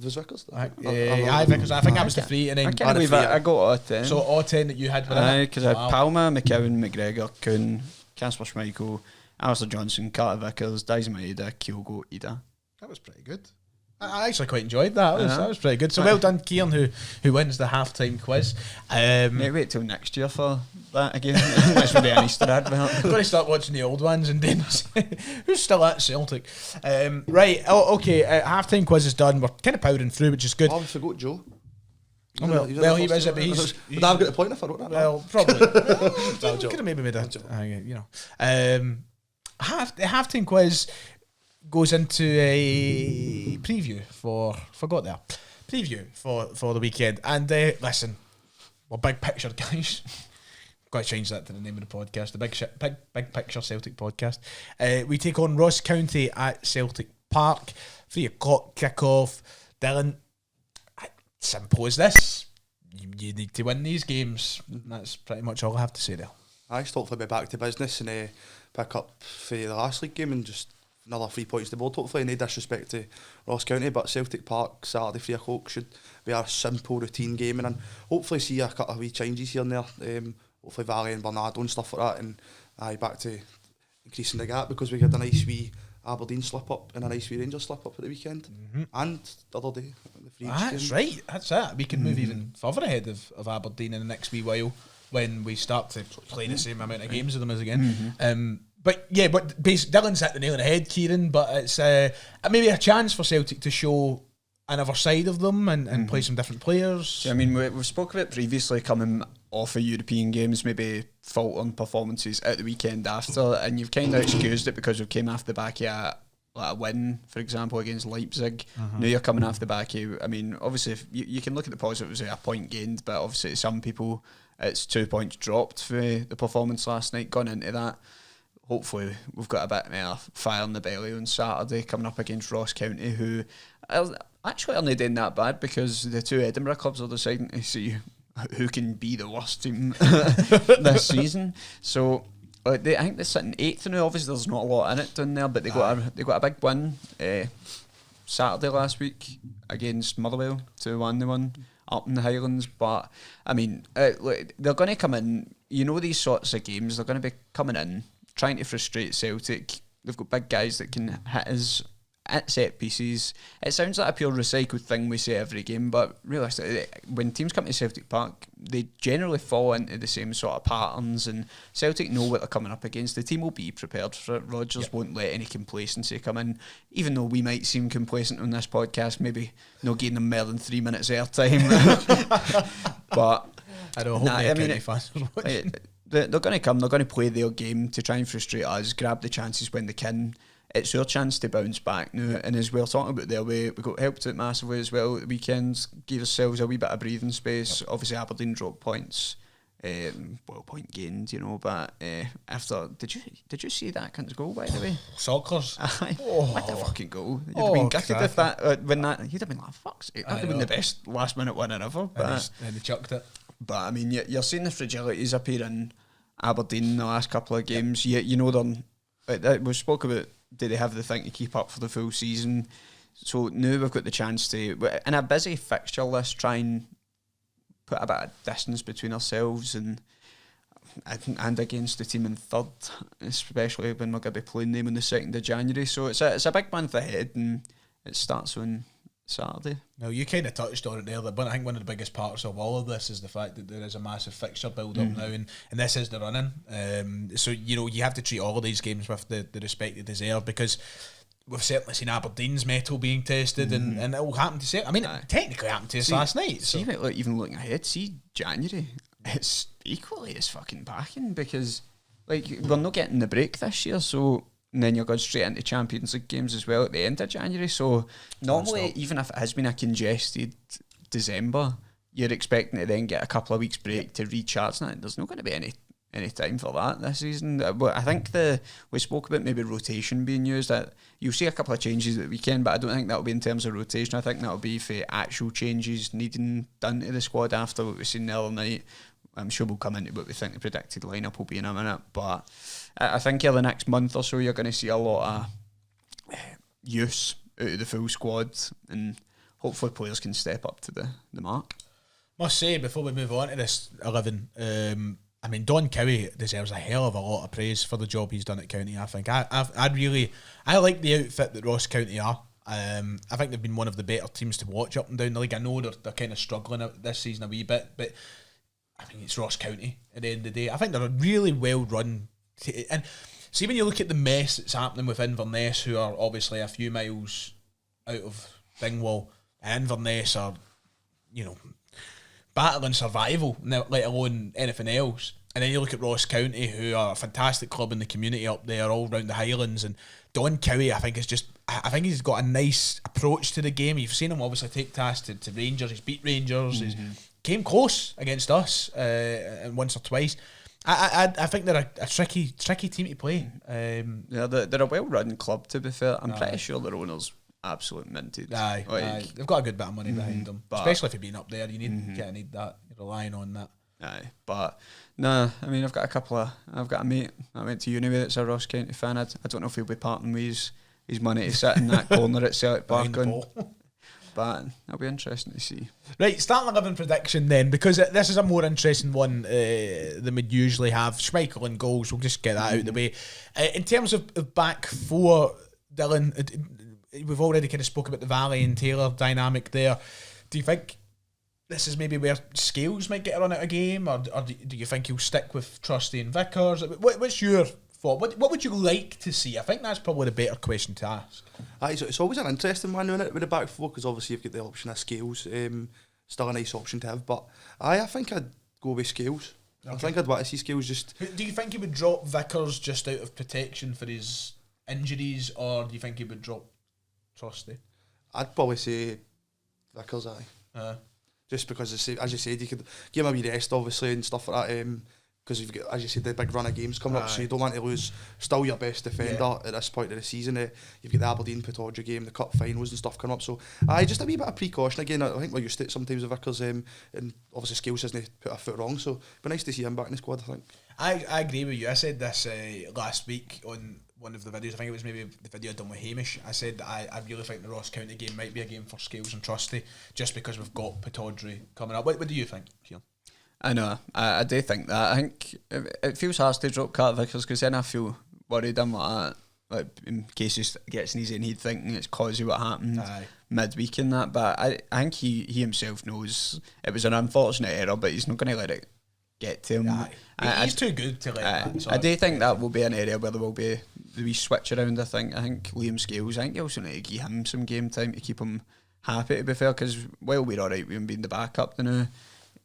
Was Vickers? Vickers. I think that was the 3. And I then, can't believe I got all 10. so all 10 that you had were in it. Because I had Palma, McKeown, McGregor, Kuhn, Kasper Schmeichel, Alistair Johnson, Carter Vickers, Dyson Maeda, Kyogo, Ida. That was pretty good. I actually quite enjoyed that. That was pretty good. So well done, Kieran, who wins the halftime quiz. Maybe wait till next year for that again. This would be an Easter advert. I'm going to start watching the old ones and then who's still at Celtic. Right, okay, halftime quiz is done. We're kind of powering through, which is good. Oh, we forgot Joe. Well, he was it, but he's But I've got the point if I wrote that. well, probably. Could have maybe made a, the halftime quiz goes into a preview for the weekend. And listen, we're big picture guys. Got to change that to the name of the podcast. The big picture Celtic podcast. We take on Ross County at Celtic Park. 3:00 kickoff. Dylan, simple as this. You need to win these games. That's pretty much all I have to say there. I just hopefully be back to business and pick up for the last league game and just another 3 points to the board, hopefully. No disrespect to Ross County, but Celtic Park Saturday 3:00 should be a simple routine game, and hopefully see a couple of wee changes here and there. Hopefully Valley and Bernardo and stuff like that, and back to increasing the gap, because we had a nice wee Aberdeen slip up and a nice wee Rangers slip up at the weekend, and the other day the free That's right. That's it. We can move even further ahead of Aberdeen in the next wee while when we start to play the same amount of games with them as again. But Dylan's hit the nail on the head, Kieran. But it's maybe a chance for Celtic to show another side of them and play some different players. I mean, we've spoke about previously coming off of European games, maybe faltering performances at the weekend after, and you've kind of excused it because we came off the back of a win, for example, against Leipzig. Now you're coming off the back of, I mean, obviously if you can look at the positives of a point gained, but obviously to some people it's 2 points dropped for the performance last night. Gone into that, hopefully we've got a bit more fire in the belly on Saturday coming up against Ross County, who actually are not doing that bad because the two Edinburgh clubs are deciding to see who can be the worst team this season. So I think they're sitting 8th now. Obviously there's not a lot in it down there, but they got a big win Saturday last week against Motherwell, 2-1 they won up in the Highlands. But I mean, they're going to come in, you know, these sorts of games, they're going to be coming in trying to frustrate Celtic. They've got big guys that can hit us at set pieces. It sounds like a pure recycled thing we say every game, but realistically, when teams come to Celtic Park, they generally fall into the same sort of patterns, and Celtic know what they're coming up against. The team will be prepared for it. Rodgers won't let any complacency come in, even though we might seem complacent on this podcast, maybe not giving them more than 3 minutes airtime. But I don't hope fans are watching. They're going to come, they're going to play their game to try and frustrate us, grab the chances when they can. It's our chance to bounce back now, and as we're talking about their way, we got helped out massively as well at the weekend, gave ourselves a wee bit of breathing space. Obviously Aberdeen dropped points, point gained, you know, but after, did you see that cunt's goal, by the way? Sockers. What a fucking goal. You'd have been gutted if that, when that, you'd have been like, fuck's sake, that would have been the best last minute winning ever. And they chucked it. But I mean, you're seeing the fragilities appear in Aberdeen in the last couple of games. You know, we spoke about, do they have the thing to keep up for the full season? So now we've got the chance to, in a busy fixture list, try and put a bit of distance between ourselves and against the team in third, especially when we're going to be playing them on the 2nd of January. So it's a big month ahead, and it starts on Saturday. Now, you kind of touched on it there, but I think one of the biggest parts of all of this is the fact that there is a massive fixture build-up now, and this is the running. So, you know, you have to treat all of these games with the respect they deserve, because we've certainly seen Aberdeen's mettle being tested, and it will happen to say. I mean, it technically happened to us last night. So. Even looking ahead, January, it's equally as fucking packing, because like we're not getting the break this year, so. And then you're going straight into Champions League games as well at the end of January. So normally, even if it has been a congested December, you're expecting to then get a couple of weeks break to recharge. Now, there's not going to be any time for that this season. I think we spoke about maybe rotation being used. That you'll see a couple of changes at the weekend, but I don't think that'll be in terms of rotation. I think that'll be for actual changes needing done to the squad after what we've seen the other night. I'm sure we'll come into what we think the predicted lineup will be in a minute, but I think in the next month or so you're going to see a lot of use out of the full squad, and hopefully players can step up to the mark. Must say, before we move on to this 11, I mean, Don Cowie deserves a hell of a lot of praise for the job he's done at County. I think I like the outfit that Ross County are. I think they've been one of the better teams to watch up and down the league. I know they're kind of struggling out this season a wee bit, but I mean, it's Ross County at the end of the day. I think they're a really well run. And see, when you look at the mess that's happening with Inverness, who are obviously a few miles out of Dingwall, and Inverness are, you know, battling survival, let alone anything else. And then you look at Ross County, who are a fantastic club in the community up there, all round the Highlands. And Don Cowie, I think he's got a nice approach to the game. You've seen him obviously take tasks to Rangers. He's beat Rangers. He's came close against us and once or twice. I think they're a tricky team to play. They're a well-run club, to be fair. I'm pretty sure their owner's absolute minted. Aye. They've got a good bit of money behind them, especially if you're being up there. You need that. You're relying on that. Aye, but no, I mean, I've got a mate I went to uni with that's a Ross County fan. I don't know if he'll be parting with his money to sit in that corner at Celtic Park, but it'll be interesting to see. Right, starting 11 prediction then, because this is a more interesting one than we'd usually have. Schmeichel and goals, we'll just get that out of the way. In terms of back four, Dylan, we've already kind of spoke about the Valley and Taylor dynamic there. Do you think this is maybe where Scales might get a run at a game, or do you think he'll stick with Trusty and Vickers? What's your thought? What would you like to see? I think that's probably the better question to ask. It's always an interesting one, isn't it, with the back four, because obviously you've got the option of Scales, still a nice option to have, but I think I'd go with Scales. Okay. I think I'd want to see Scales just... Do you think he would drop Vickers just out of protection for his injuries, or do you think he would drop Trusty? I'd probably say Vickers, aye. Just because, as you said, you could give him a wee rest, obviously, and stuff like that, because you've got, as you said, the big run of games coming up, so you don't want to lose still your best defender at this point of the season. You've got the Aberdeen Pittodrie game, the cup finals and stuff coming up, so just a wee bit of precaution again. I think we're used to it sometimes with Vickers, and obviously Scales hasn't put a foot wrong, so it'd be nice to see him back in the squad, I think. I agree with you. I said this last week on one of the videos. I think it was maybe the video I done with Hamish. I said that I really think the Ross County game might be a game for Scales and Trusty, just because we've got Pittodrie coming up. What do you think, Kieran? I know, I do think that. I think it feels harsh to drop Cat Vickers, because then I feel worried him like that. Like, in case he gets an easy and he'd thinking it's cause of what happened midweek and that. But I think he himself knows it was an unfortunate error, but he's not going to let it get to him. He's too good to let that. I do think that will be an area where there will be the wee switch around. I think Liam Scales, I think you also need to give him some game time to keep him happy, to be fair, because while we're alright with him being the backup now,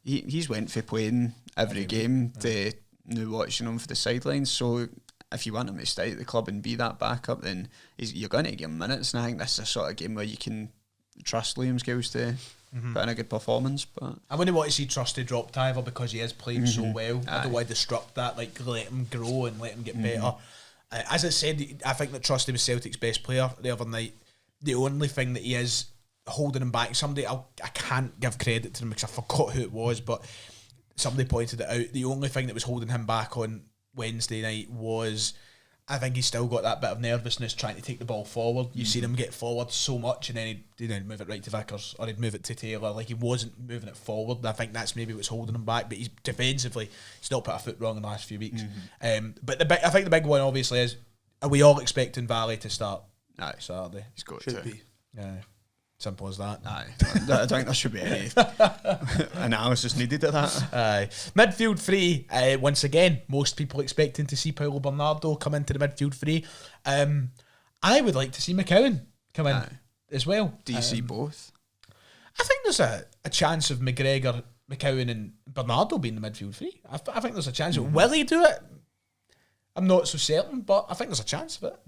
he's went for playing every game to now watching him for the sidelines. So if you want him to stay at the club and be that backup, then you're going to give him minutes, and I think this is a sort of game where you can trust Liam Scales to put in a good performance. But I wouldn't want to see Trusty dropped either, because he has played so well. I don't want to disrupt that, like let him grow and let him get better. As I said, I think that Trusty was Celtic's best player the other night. The only thing that he is holding him back, I can't give credit to him because I forgot who it was, but somebody pointed it out. The only thing that was holding him back on Wednesday night was, I think he's still got that bit of nervousness trying to take the ball forward. You see him get forward so much, and then he'd move it right to Vickers, or he'd move it to Taylor. Like, he wasn't moving it forward, and I think that's maybe what's holding him back. But he's defensively still put a foot wrong in the last few weeks. But I think the big one obviously is, are we all expecting Valley to start Saturday? he's got Should to be. Yeah. Simple as that. I don't think there should be any analysis needed at that. Midfield three, once again, most people expecting to see Paulo Bernardo come into the midfield three. I would like to see McCowan come in as well. Do you see both? I think there's a chance of McGregor, McCowan and Bernardo being the midfield three. I think there's a chance. Will he do it? I'm not so certain, but I think there's a chance of it.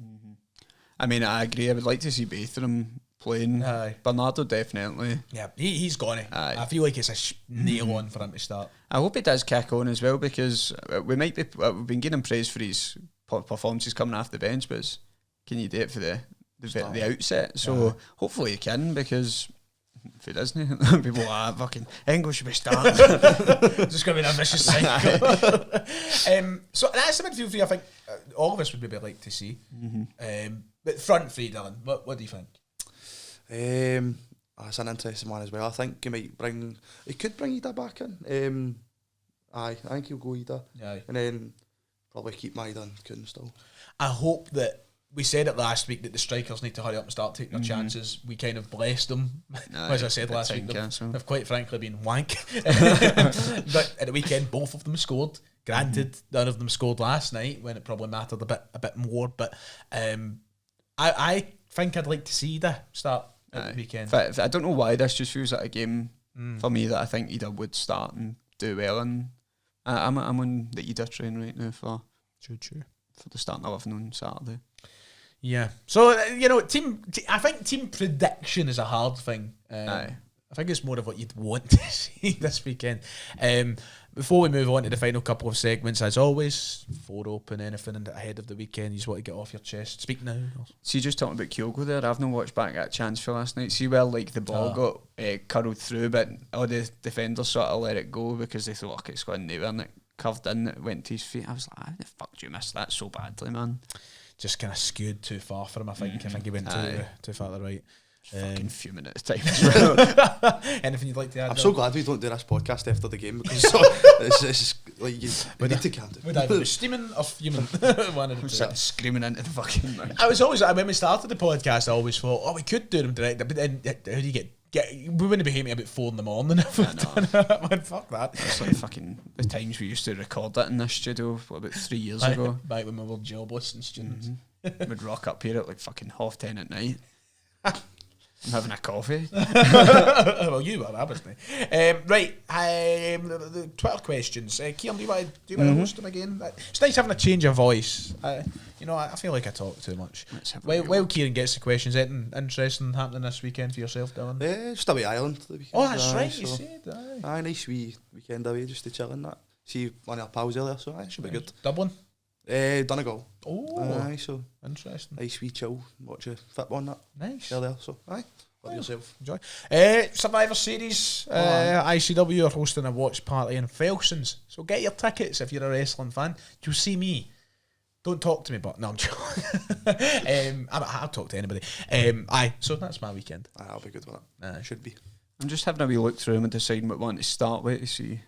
I mean, I agree. I would like to see both of them playing. Bernardo definitely. Yeah, he's gone. I feel like it's a nail on for him to start. I hope he does kick on as well, because we've been getting praise for his performances coming off the bench, but can you do it for the outset? So hopefully he can, because if he doesn't, people are fucking English should be starting. Just going to be a vicious cycle. So that's the midfield three. I think all of us would maybe like to see. But front three, Dylan, what do you think? That's an interesting one as well. I think he could bring Ida back in. I think he'll go Ida. And then probably keep Maida and Kuhn still. I hope that, we said it last week, that the strikers need to hurry up and start taking their chances. We kind of blessed them, as I said last week. They've quite frankly been wank. But at the weekend, both of them scored. Granted, none of them scored last night, when it probably mattered a bit more. But I think I'd like to see Ida start at the weekend. I don't know why this just feels like a game for me that I think Ida would start and do well in. I'm on the Ida train right now for the starting 11 on Saturday. Yeah. So, I think team prediction is a hard thing. I think it's more of what you'd want to see this weekend. Before we move on to the final couple of segments, as always, floor open, anything ahead of the weekend you just want to get off your chest. Speak now. See, just talking about Kyogo there, I've not watched back that chance for last night. See, well, like the ball got curled through, but all the defenders sort of let it go because they thought, okay, it's going nowhere, and it curved in, it went to his feet. I was like, how the fuck did you miss that so badly, man? Just kind of skewed too far for him, I think. I think he went too far to the right. Fucking fuming at the time as well. Anything you'd like to add? I'm so glad we don't do this podcast after the game, because like you need to calm down. Would I be steaming or fuming? One of the two. Sitting screaming into the fucking mic. I was always, when we started the podcast, I always thought, oh, we could do them direct, but then how do you get we wouldn't be hating about 4 a.m. if we've done that. Man, fuck that. It's like fucking the times we used to record it in this studio, about 3 years ago. Back when we were jobless and students. We'd rock up here at like fucking 10:30 at night. I'm having a coffee. Well, you were, I wasn't. Right, the Twitter questions. Kieran, do you want to host them again? It's nice having a change of voice. I feel like I talk too much. While Kieran gets the questions, anything interesting happening this weekend for yourself, Dylan? Just away Ireland. The weekend. Oh, that's right, you said. Aye, nice wee weekend away just to chill and that. See one of our pals earlier, so it should be good. Dublin? Donegal. Oh, aye, so interesting. nice wee chill, watch a football and that. Nice. Earlier, so aye. Love yourself. Enjoy. Survivor Series. ICW are hosting a watch party in Felsons. So get your tickets if you're a wrestling fan. You'll see me. Don't talk to me, but no, I'm joking. I'll talk to anybody. So that's my weekend. I'll be good with it. Should be. I'm just having a wee look through them and deciding what one to start with to see.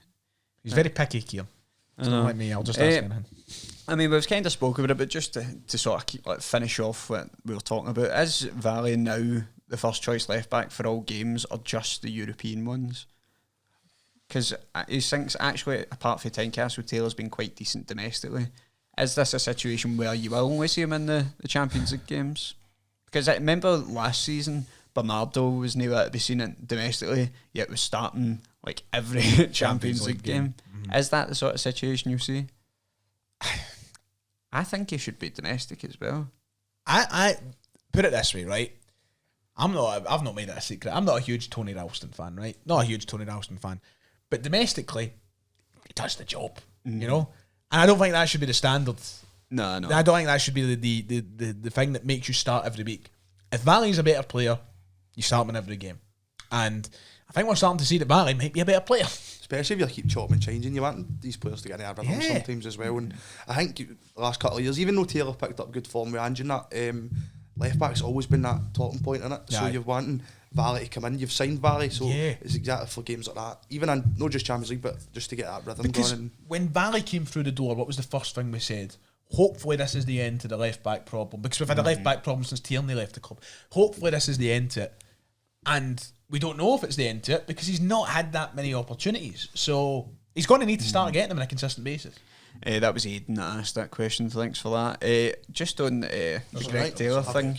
He's very picky, Kieran. So like me, I'll just ask anything. I mean, we've kind of spoken about it, but just to sort of keep finish off what we were talking about, is Valley now the first choice left back for all games or just the European ones? Because he thinks actually, apart from Tynecastle, Taylor's been quite decent domestically. Is this a situation where you will only see him in the Champions League games? Because I remember last season, Bernardo was nowhere to be seen domestically, yet was starting like every Champions League game. Mm-hmm. Is that the sort of situation you see? I think he should be domestic as well. I put it this way, right? I've not made it a secret. I'm not a huge Tony Ralston fan, right? Not a huge Tony Ralston fan. But domestically, he does the job, you know? And I don't think that should be the standard. No. I don't think that should be the thing that makes you start every week. If Valley's a better player, you start him in every game. And I think we're starting to see that Valley might be a better player. Especially if you keep chopping and changing, you want these players to get an rhythm sometimes as well. And I think the last couple of years, even though Taylor picked up good form with Ange and that, left back's always been that talking point in it. So you're wanting Valley to come in. You've signed Valley, so it's exactly for games like that. Even in not just Champions League, but just to get that rhythm because going. When Valley came through the door, what was the first thing we said? Hopefully this is the end to the left back problem, because we've had a left back problem since Tierney left the club. Hopefully this is the end to it, and we don't know if it's the end to it because he's not had that many opportunities. So he's going to need to start getting them on a consistent basis. That was Aidan that asked that question. Thanks for that. Just on the Greg Taylor thing,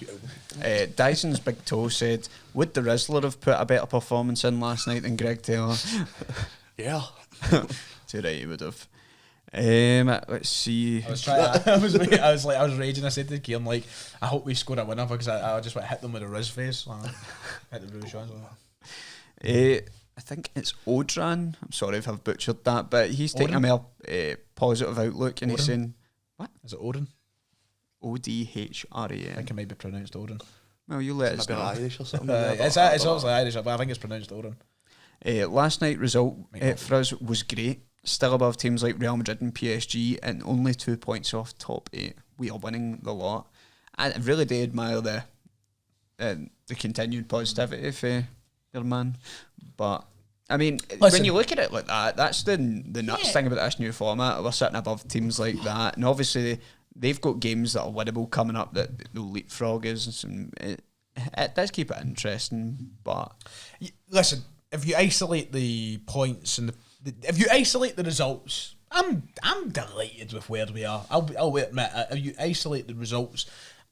Dyson's Big Toe said, would the Rizzler have put a better performance in last night than Greg Taylor? Yeah. Too right, he would have. Let's see. I was trying. I was raging. I said to Kieran, like, I hope we score a winner because I just hit them with a Riz face. Hit the rouge on. I think it's Odran. I'm sorry if I've butchered that, but he's taking a more positive outlook and he's saying, what? Is it Odin? Odhran. I think it might be pronounced Odin. Well, you let us know. Irish or something. It's obviously Irish, but I think it's pronounced Odin. Last night result for us was great. Still above teams like Real Madrid and PSG and only 2 points off top 8. We are winning the lot. I really do admire the continued positivity for your man. But I mean, when you look at it like that, that's the nuts thing about this new format. We're sitting above teams like that, and obviously they've got games that are winnable coming up that they'll leapfrog us, and it does keep it interesting. But listen, if you isolate the points and if you isolate the results, I'm delighted with where we are. I'll admit, if you isolate the results,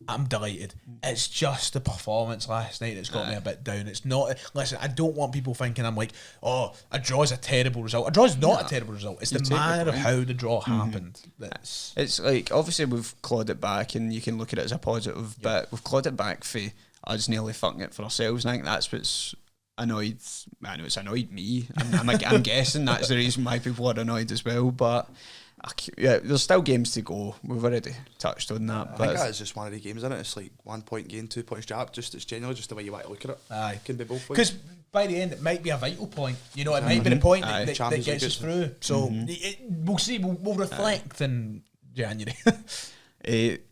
I'm delighted. It's just the performance last night that's got me a bit down. It's not. Listen, I don't want people thinking I'm like, oh, a draw is a terrible result. A draw is not a terrible result. It's the manner of how the draw happened. It's like, obviously we've clawed it back, and you can look at it as a positive, but we've clawed it back for us nearly fucking it for ourselves. And I think that's what's annoyed. I know it's annoyed me. I'm guessing that's the reason why people are annoyed as well. But there's still games to go. We've already touched on that. I think that is just one of the games, isn't it? It's like 1 point gain, 2 points drop. It's generally just the way you want to look at it. It can be both ways. Because by the end, it might be a vital point. You know, it might be the point that gets us through. So we'll see. We'll reflect in January.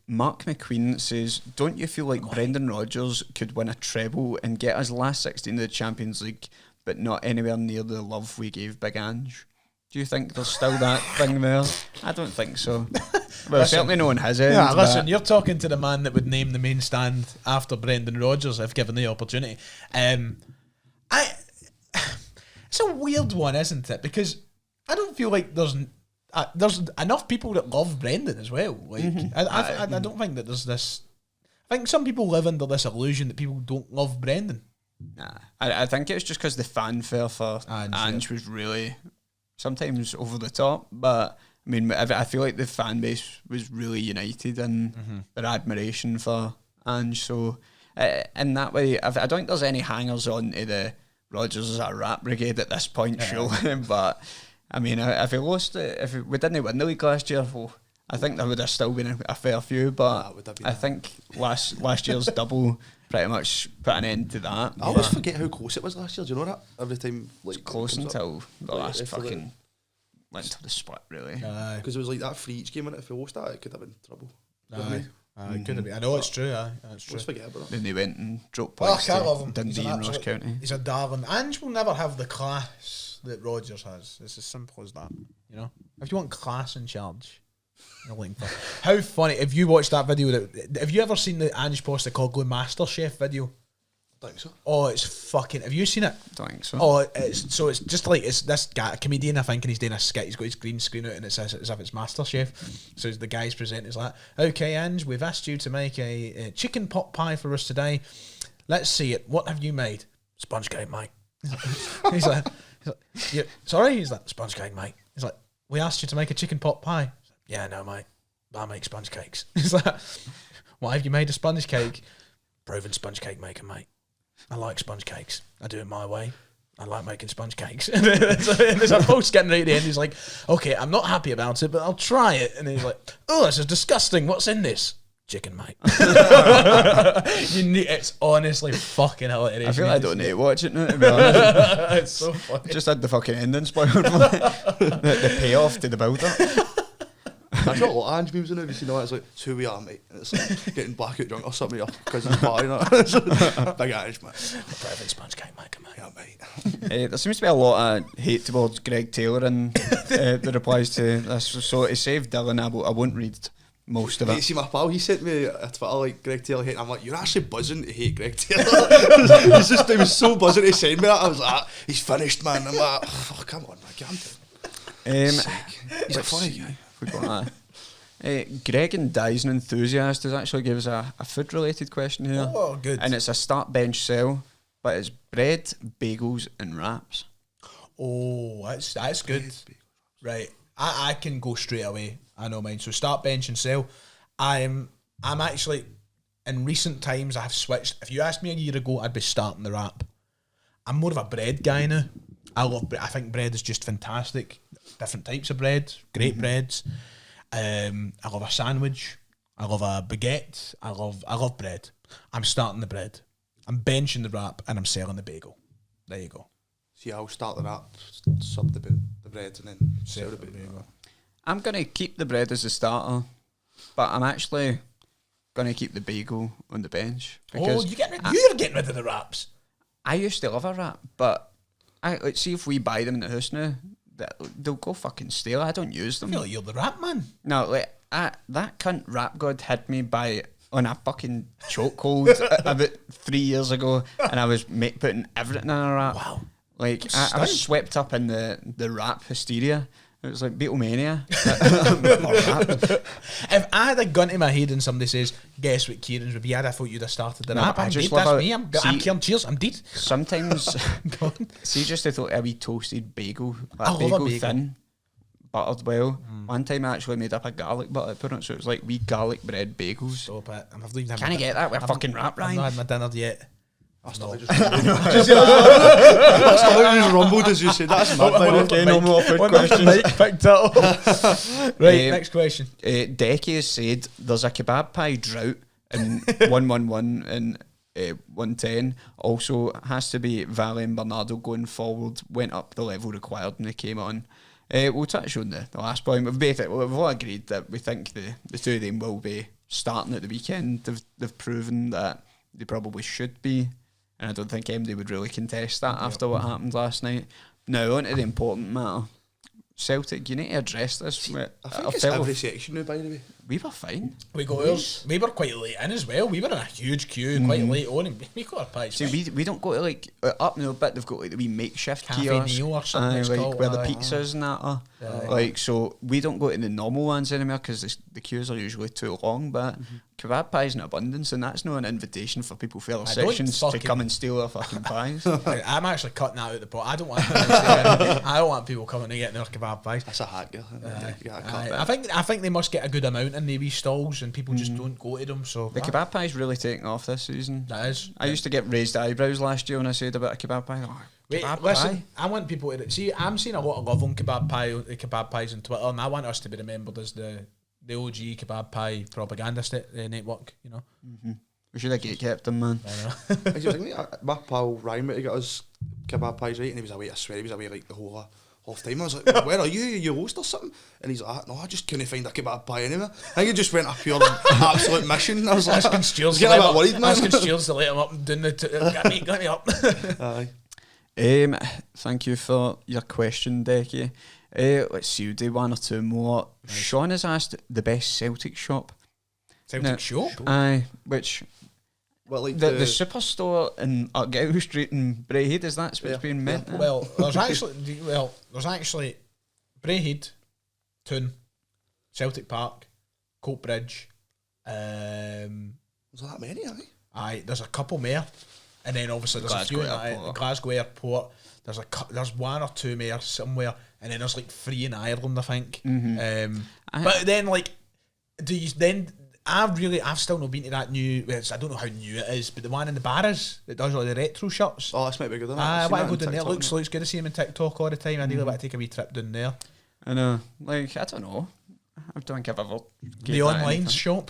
Mark McQueen says, don't you feel like Brendan Rodgers could win a treble and get us last 16 of the Champions League, but not anywhere near the love we gave Big Ange? Do you think there's still that thing there? I don't think so. Well, certainly no on his end. Yeah, listen, you're talking to the man that would name the main stand after Brendan Rodgers if given the opportunity. It's a weird one, isn't it? Because I don't feel like there's enough people that love Brendan as well. Like, I don't think that there's this. I think some people live under this illusion that people don't love Brendan. Nah, I think it's just because the fanfare for Ange, Ange was really sometimes over the top. But I mean, I feel like the fan base was really united in their admiration for Ange. So in that way, I don't think there's any hangers on to the Rodgers as a rap brigade at this point, surely. But I mean, if we lost it, if we didn't win the league last year, well, I think there would have still been a fair few. But I think last year's double pretty much put an end to that. I always forget how close it was last year. Do you know that? Every time, like, It's close until the last if fucking went to the split, really. because it was like that for each game, and if we lost that, it could have been trouble. It could have been. I know it's true. That's true. Let's forget about that. Then they went and dropped Oh, I points can't love to him. Dundee and Ross County. He's a darling. Ange will never have the class that Rodgers has. It's as simple as that. You know, if you want class in charge, you're looking for. How funny! If you watched that video, have you ever seen the Ange post called Master Chef video? I think so. Oh, it's fucking. Have you seen it? Don't think so. Oh, it's just like it's this guy, a comedian, I think, and he's doing a skit. He's got his green screen out, and it says as if it's MasterChef. So the guy's presenting. He's like, "Okay, Ange, we've asked you to make a chicken pot pie for us today. Let's see it. What have you made? Sponge cake, mate." He's like, yeah, sorry. He's like, sponge cake, mate. He's like, we asked you to make a chicken pot pie. He's like, yeah, no, mate. I make sponge cakes. He's like, why have you made a sponge cake? Proven sponge cake maker, mate. I like sponge cakes. I do it my way. I like making sponge cakes. And there's a post getting right at the end. He's like, okay, I'm not happy about it, but I'll try it. And he's like, oh, this is disgusting. What's in this? Chicken, mate. It's honestly fucking hilarious. I feel I don't need to watch it now, to be honest. It's so funny. Just had the fucking ending spoiled for me. the payoff to the build-up. I've got a lot of Ange memes in it. Have you seen that? It's like, it's who we are, mate. And it's like getting blackout drunk or something off because it's party. Big Ange, man. Private sponge cake maker, mate. Yeah, mate. There seems to be a lot of hate towards Greg Taylor in the replies to this. So to save Dylan, I won't read most of Hey, it. see my pal, he sent me a Twitter like Greg Taylor hate. I'm like, you're actually buzzing to hate Greg Taylor. He was so buzzing to send me that. I was like, he's finished, man. I'm like, oh, come on, man, calm down. He's a funny guy. We got that. Greg and Dyson Enthusiast has actually given us a food-related question here. Oh, good. And it's a start bench sell, but it's bread, bagels, and wraps. Oh, that's good. Right. I can go straight away. I know mine. So start, bench, and sell. I'm actually, in recent times, I've switched. If you asked me a year ago, I'd be starting the wrap. I'm more of a bread guy now. I think bread is just fantastic. Different types of bread, great breads. I love a sandwich. I love a baguette. I love bread. I'm starting the bread. I'm benching the wrap, and I'm selling the bagel. There you go. See, I'll start the wrap, sub the bread, and then sell the bagel. I'm going to keep the bread as a starter, but I'm actually going to keep the bagel on the bench. You're getting rid of the wraps. I used to love a wrap, but let's see if we buy them in the house now. They'll go fucking stale. I don't use them. I feel like you're the wrap man. No, like that cunt rap god had me on a fucking chokehold about 3 years ago, and I was putting everything in a wrap. Wow. Like I was swept up in the rap hysteria. It was like Beatlemania. If I had a gun to my head and somebody says, guess what Kieran's would be, I thought you'd have started the No, rap. I I'm just dead, love that's how- me. I'm see- Kieran, cheers, I'm dead. Sometimes, Go on. see, just a wee toasted bagel, I love a bagel bagel. thin, buttered well. One time I actually made up a garlic butter put it, so it was like wee garlic bread bagels. Stop it. I've not even had Can my I get that with a fucking wrap, I've Ryan? not had my dinner yet. That's how I just rumbled as you said. That's mad, by the way. no more food One of the questions. mic picked up. Right, next question. Decky has said there's a kebab pie drought in 111 and 110. Also has to be Valle and Bernardo going forward went up the level required when they came on. We'll touch on the last point. We've all agreed that we think the two of them will be starting at the weekend. They've proven that they probably should be, and I don't think anybody would really contest that after what happened last night. Now on to the important matter. Celtic, you need to address this. I think it's every section now, by the way. We were fine. We got ours. We were quite late in as well. We were in a huge queue, quite late on, and we got our pies. See, we don't go to like up near the bit. They've got like the wee makeshift Cafe kiosk, Neo or something it's like called, where the aye. pizzas and that are. Like, so we don't go to the normal ones anymore because the queues are usually too long. But kebab pies in abundance, and that's not an invitation for people further I don't sections to fucking- come and steal our fucking pies. I'm actually cutting that out the pot. I don't want people coming to get their kebab pies. That's a hack, girl. I think they must get a good amount in the wee stalls, and people just don't go to them. So The kebab pie's really taking off this season. that is. I used to get raised eyebrows last year when I said about a kebab pie. Oh, Wait, kebab listen. pie? I want people to see. I'm seeing a lot of love on kebab pies on Twitter, and I want us to be remembered as the OG kebab pie propagandist network. You know. We should have gatekept them, man. I know. My pal Ryan went to get us kebab pies, right? And he was away, I swear, he was away like the whole time. I was like, where are you? You host or something? And he's like, no, I just couldn't find a kebab pie anywhere. I think he just went a pure absolute mission. I was like, Asking Steers getting a bit worried, man. Asking Steers to let him up and doing get me up. Aye. Thank you for your question, Decky. Let's see, we'll do one or two more. Sean has asked the best Celtic shop. Celtic shop. Aye, which Well, like the superstore in Argyle Street in Braehead, is that what's being meant? Well, there's actually Braehead, Toon, Celtic Park, Club Brugge. was there that many, Aye, there's a couple more, and then obviously there's a few in Glasgow Airport. There's one or two more somewhere, and then there's like 3 in Ireland, I think. But then like, I've still not been to that new. I don't know how new it is, but the one in the Barras that does all the retro shirts. Oh, that's might be good. I want to go down there. Looks good to see him on TikTok all the time. I really want to take a wee trip down there. I know. Like, I don't know. I don't think I've ever... The online shop.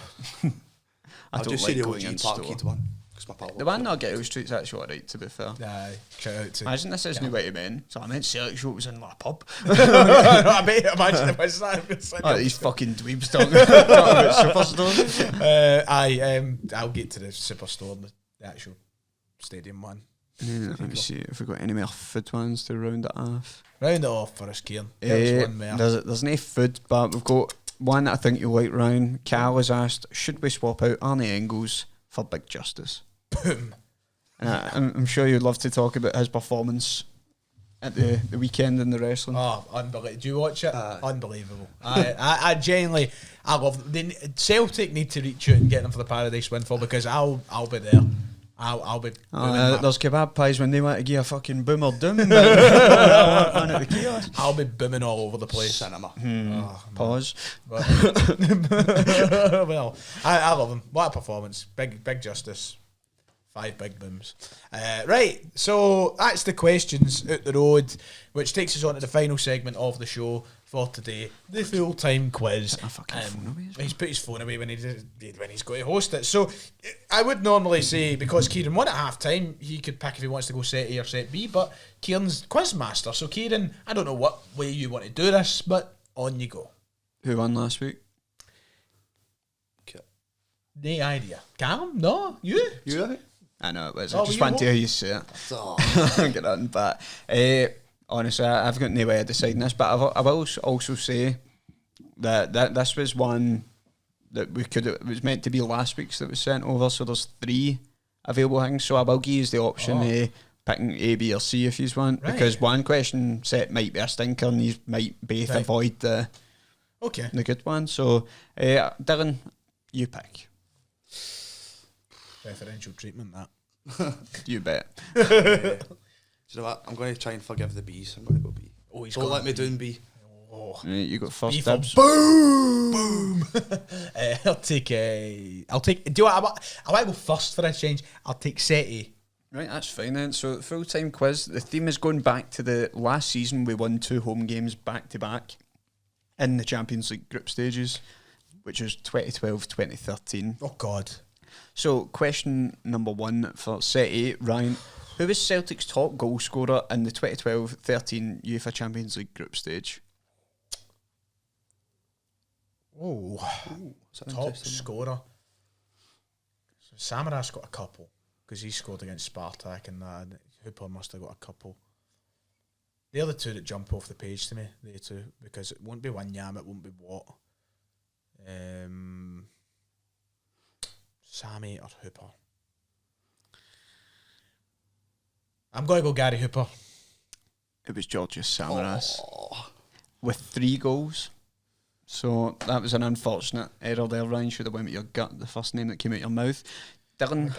I'll don't just like say the going OG in Parkhead store. one. 'Cause my pal The one in Argyle Street's actually alright, to be fair. Aye, shout out to. Imagine this isn't what you meant. So I meant Celtic shop was in like a pub. I bet. Imagine if I said Oh, these fucking dweebs talking about superstores. I'll get to the superstore, the actual stadium one. Let me see if we've got any more food ones to round it off. Round it off for us, Kieran. There's one more. There's no food, but we've got one that I think you'll like, Ryan. Cal has asked, should we swap out Arnie Engels for Big Justice? Boom. I'm sure you'd love to talk about his performance at the weekend in the wrestling. Oh, unbelievable. Do you watch it? Unbelievable. I genuinely, I love them. Celtic need to reach out and get them for the Paradise Windfall, because I'll be there. I'll be. There's kebab pies when they want to give a fucking boom or doom. But I want one at the kiosk. I'll be booming all over the place. Cinema. Pause. Well, I love him. What a performance. Big Justice. 5 big booms. Right, so that's the questions out the road, which takes us on to the final segment of the show for today, the full-time quiz. He's put his phone away when he's got to host it. So I would normally say, because Kieran won at half-time, he could pick if he wants to go set A or set B, but Kieran's quiz master. So Kieran, I don't know what way you want to do this, but on you go. Who won last week? No idea. Calum? No? You? You, I know it was. Oh, I just were you want to hear you say it. Get on, but honestly, I've got no way of deciding this. But I will also say that this was one that it was meant to be last week's that was sent over. So there's 3 available things. So I will give you the option of picking A, B, or C if you want, because one question set might be a stinker, and you might both avoid the good one. So Dylan, you pick. Preferential treatment, that. You bet. Do you know what? I'm going to try and forgive the B's. I'm going to go B. Oh, he's Don't let me down B. Oh. You got first B for dibs. boom! I'll take. Do you know what? I want to go first for a change. I'll take set A. Right, that's fine then. So full-time quiz. The theme is going back to the last season. We won 2 home games back-to-back in the Champions League group stages, which was 2012-2013. Oh, God. So, question number 1 for set A, Ryan. Who was Celtic's top goal scorer in the 2012-13 UEFA Champions League group stage? Oh, top scorer. So Samaras got a couple, because he scored against Spartak, and Hooper must have got a couple. They're the two that jump off the page to me, they two, because it won't be Wanyama, it won't be Watt. Sammy or Hooper. I'm going to go Gary Hooper. It was Georgios Samaras with 3 goals. So that was an unfortunate error there, Ryan. Should have went with your gut, the first name that came out your mouth. Dylan,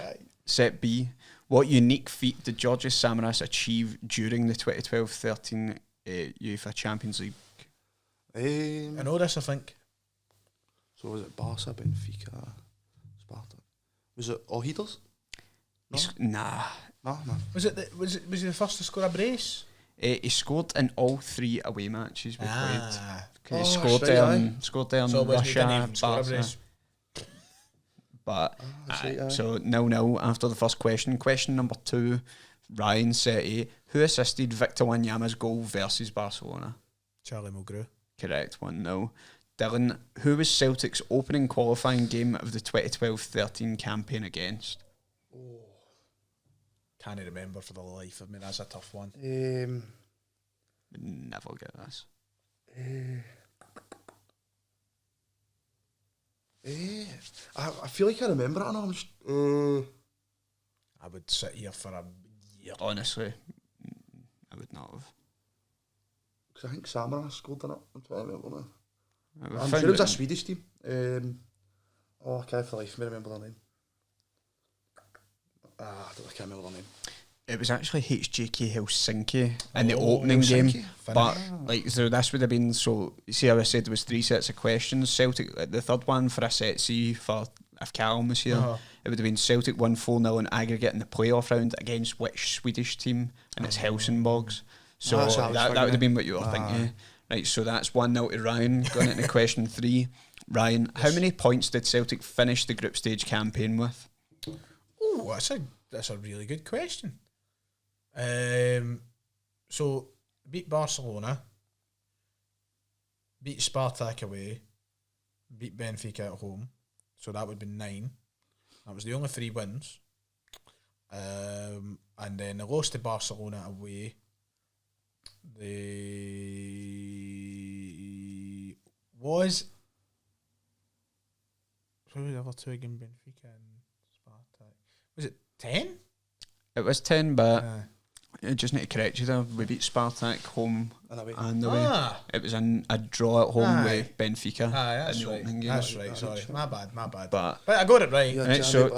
set B. What unique feat did Georgios Samaras achieve during the 2012-13 UEFA Champions League? I know this, I think. So was it Barca, Benfica, Sparta? Was it Ojitos? No? Nah. No. Was he the first to score a brace? He scored in all 3 away matches we played. He Oh, scored that's right, there, scored there in So wasn't he didn't Russia, even score a Barca. brace? But that's right, aye. so 0-0 after the first question. Question number 2, Ryan set A. Who assisted Victor Wanyama's goal versus Barcelona? Charlie Mulgrew. Correct, 1-0. Dylan, who was Celtic's opening qualifying game of the 2012-13 campaign against? Can't remember for the life of me. That's a tough one. Would never get this. I feel like I remember it. And I'm just, I would sit here for a year. Honestly, I would not have. because I think Samaras scored in it. I'm trying to remember now. I I'm found sure it was it a Swedish team. I can't for the life of me remember their name. I can't remember their name. It was actually HJK Helsinki in the Oh, opening Helsinki. game. But like, so this would have been, so you see how I said there was 3 sets of questions. Celtic, the third one for a set C for if Calum was here, it would have been Celtic won 4-0 in aggregate in the playoff round against which Swedish team? And it's Helsingborgs. So That's what I was that would have thinking. been what you were thinking. Right, so that's 1-0 to Ryan. Going into question 3. Ryan, how many points did Celtic finish the group stage campaign with? Oh, that's a really good question. So beat Barcelona, beat Spartak away, beat Benfica at home. So that would be 9. That was the only 3 wins. And then they lost to Barcelona away. They was who were the other 2 again? Benfica and Spartak. Was it 10? It was 10, but I just need to correct you there. We beat Spartak home And away. and away. It was a draw at home with Benfica. That's in the right. opening game. That's right. Sorry, my bad. But I got it right. Yeah, Right, so,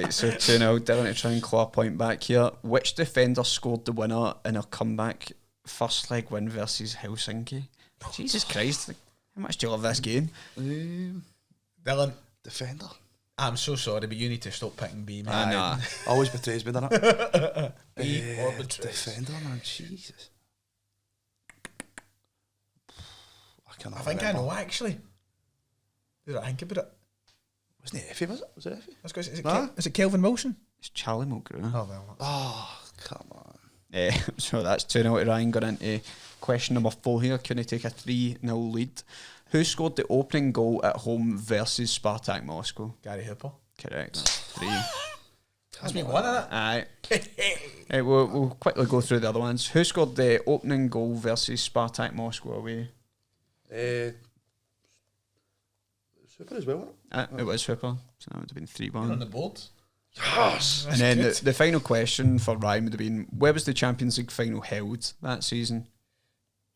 so 2-0, Dylan to try and claw a point back here. Which defender scored the winner in a comeback first leg win versus Helsinki? Jesus Christ, like, how much do you love this game? Dylan, defender. I'm so sorry, but you need to stop picking B, man. Nah. Always betrays me, doesn't it? B or betrays. Defender, man. Jesus. I think I know, actually. Did I think about it? Wasn't it Effie, was it? Was it Effie? Let's go. Is it, Nah. is it Kelvin Wilson? It's Charlie Mulgrew. Oh, well. Oh, come on. So that's 2-0 to Ryan. Got into question number 4 here. Can he take a 3-0 lead? Who scored the opening goal at home versus Spartak Moscow? Gary Hooper. Correct. 3. That's me one, isn't Aye. Right, we'll quickly go through the other ones. Who scored the opening goal versus Spartak Moscow away? Super as well, wasn't It was Hooper. So that would have been it? On 3-1. the board. Yes! And then the final question for Ryan would have been, where was the Champions League final held that season?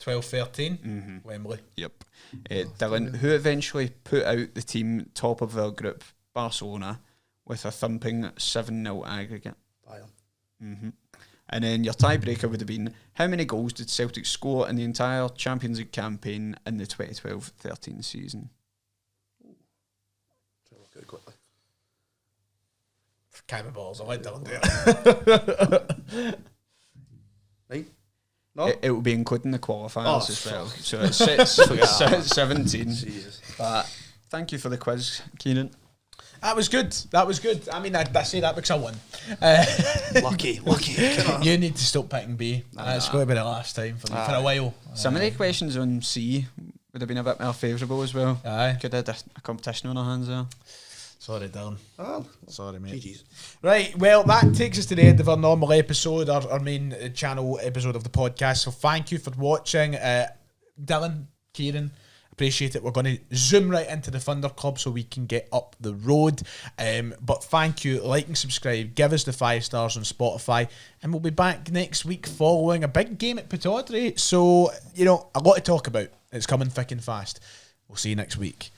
12-13. Wembley. Yep. Dylan, who eventually put out the team top of their group, Barcelona, with a thumping 7-0 aggregate? Bayern. And then your tiebreaker would have been, how many goals did Celtic score in the entire Champions League campaign in the 2012-13 season? Try to look at it quickly. Can't be balls. I like Dylan do it. 9? No? It will be including the qualifiers Oh, as well. fuck. So it's 17. Jesus. But thank you for the quiz, Kieran. That was good. I mean, I say that because I won. Lucky. You need to stop picking B. It's going to be the last time for a while. Some of the questions on C would have been a bit more favourable as well. Aye. Could have had a competition on our hands there. Sorry, Dylan. Oh, Sorry, mate. GG's. Right, well, that takes us to the end of our normal episode, our main channel episode of the podcast. So thank you for watching. Dylan, Kieran, appreciate it. We're going to zoom right into the Thunder Club so we can get up the road. But thank you. Like and subscribe. Give us the 5 stars on Spotify. And we'll be back next week following a big game at Pittodrie. So, a lot to talk about. It's coming thick and fast. We'll see you next week.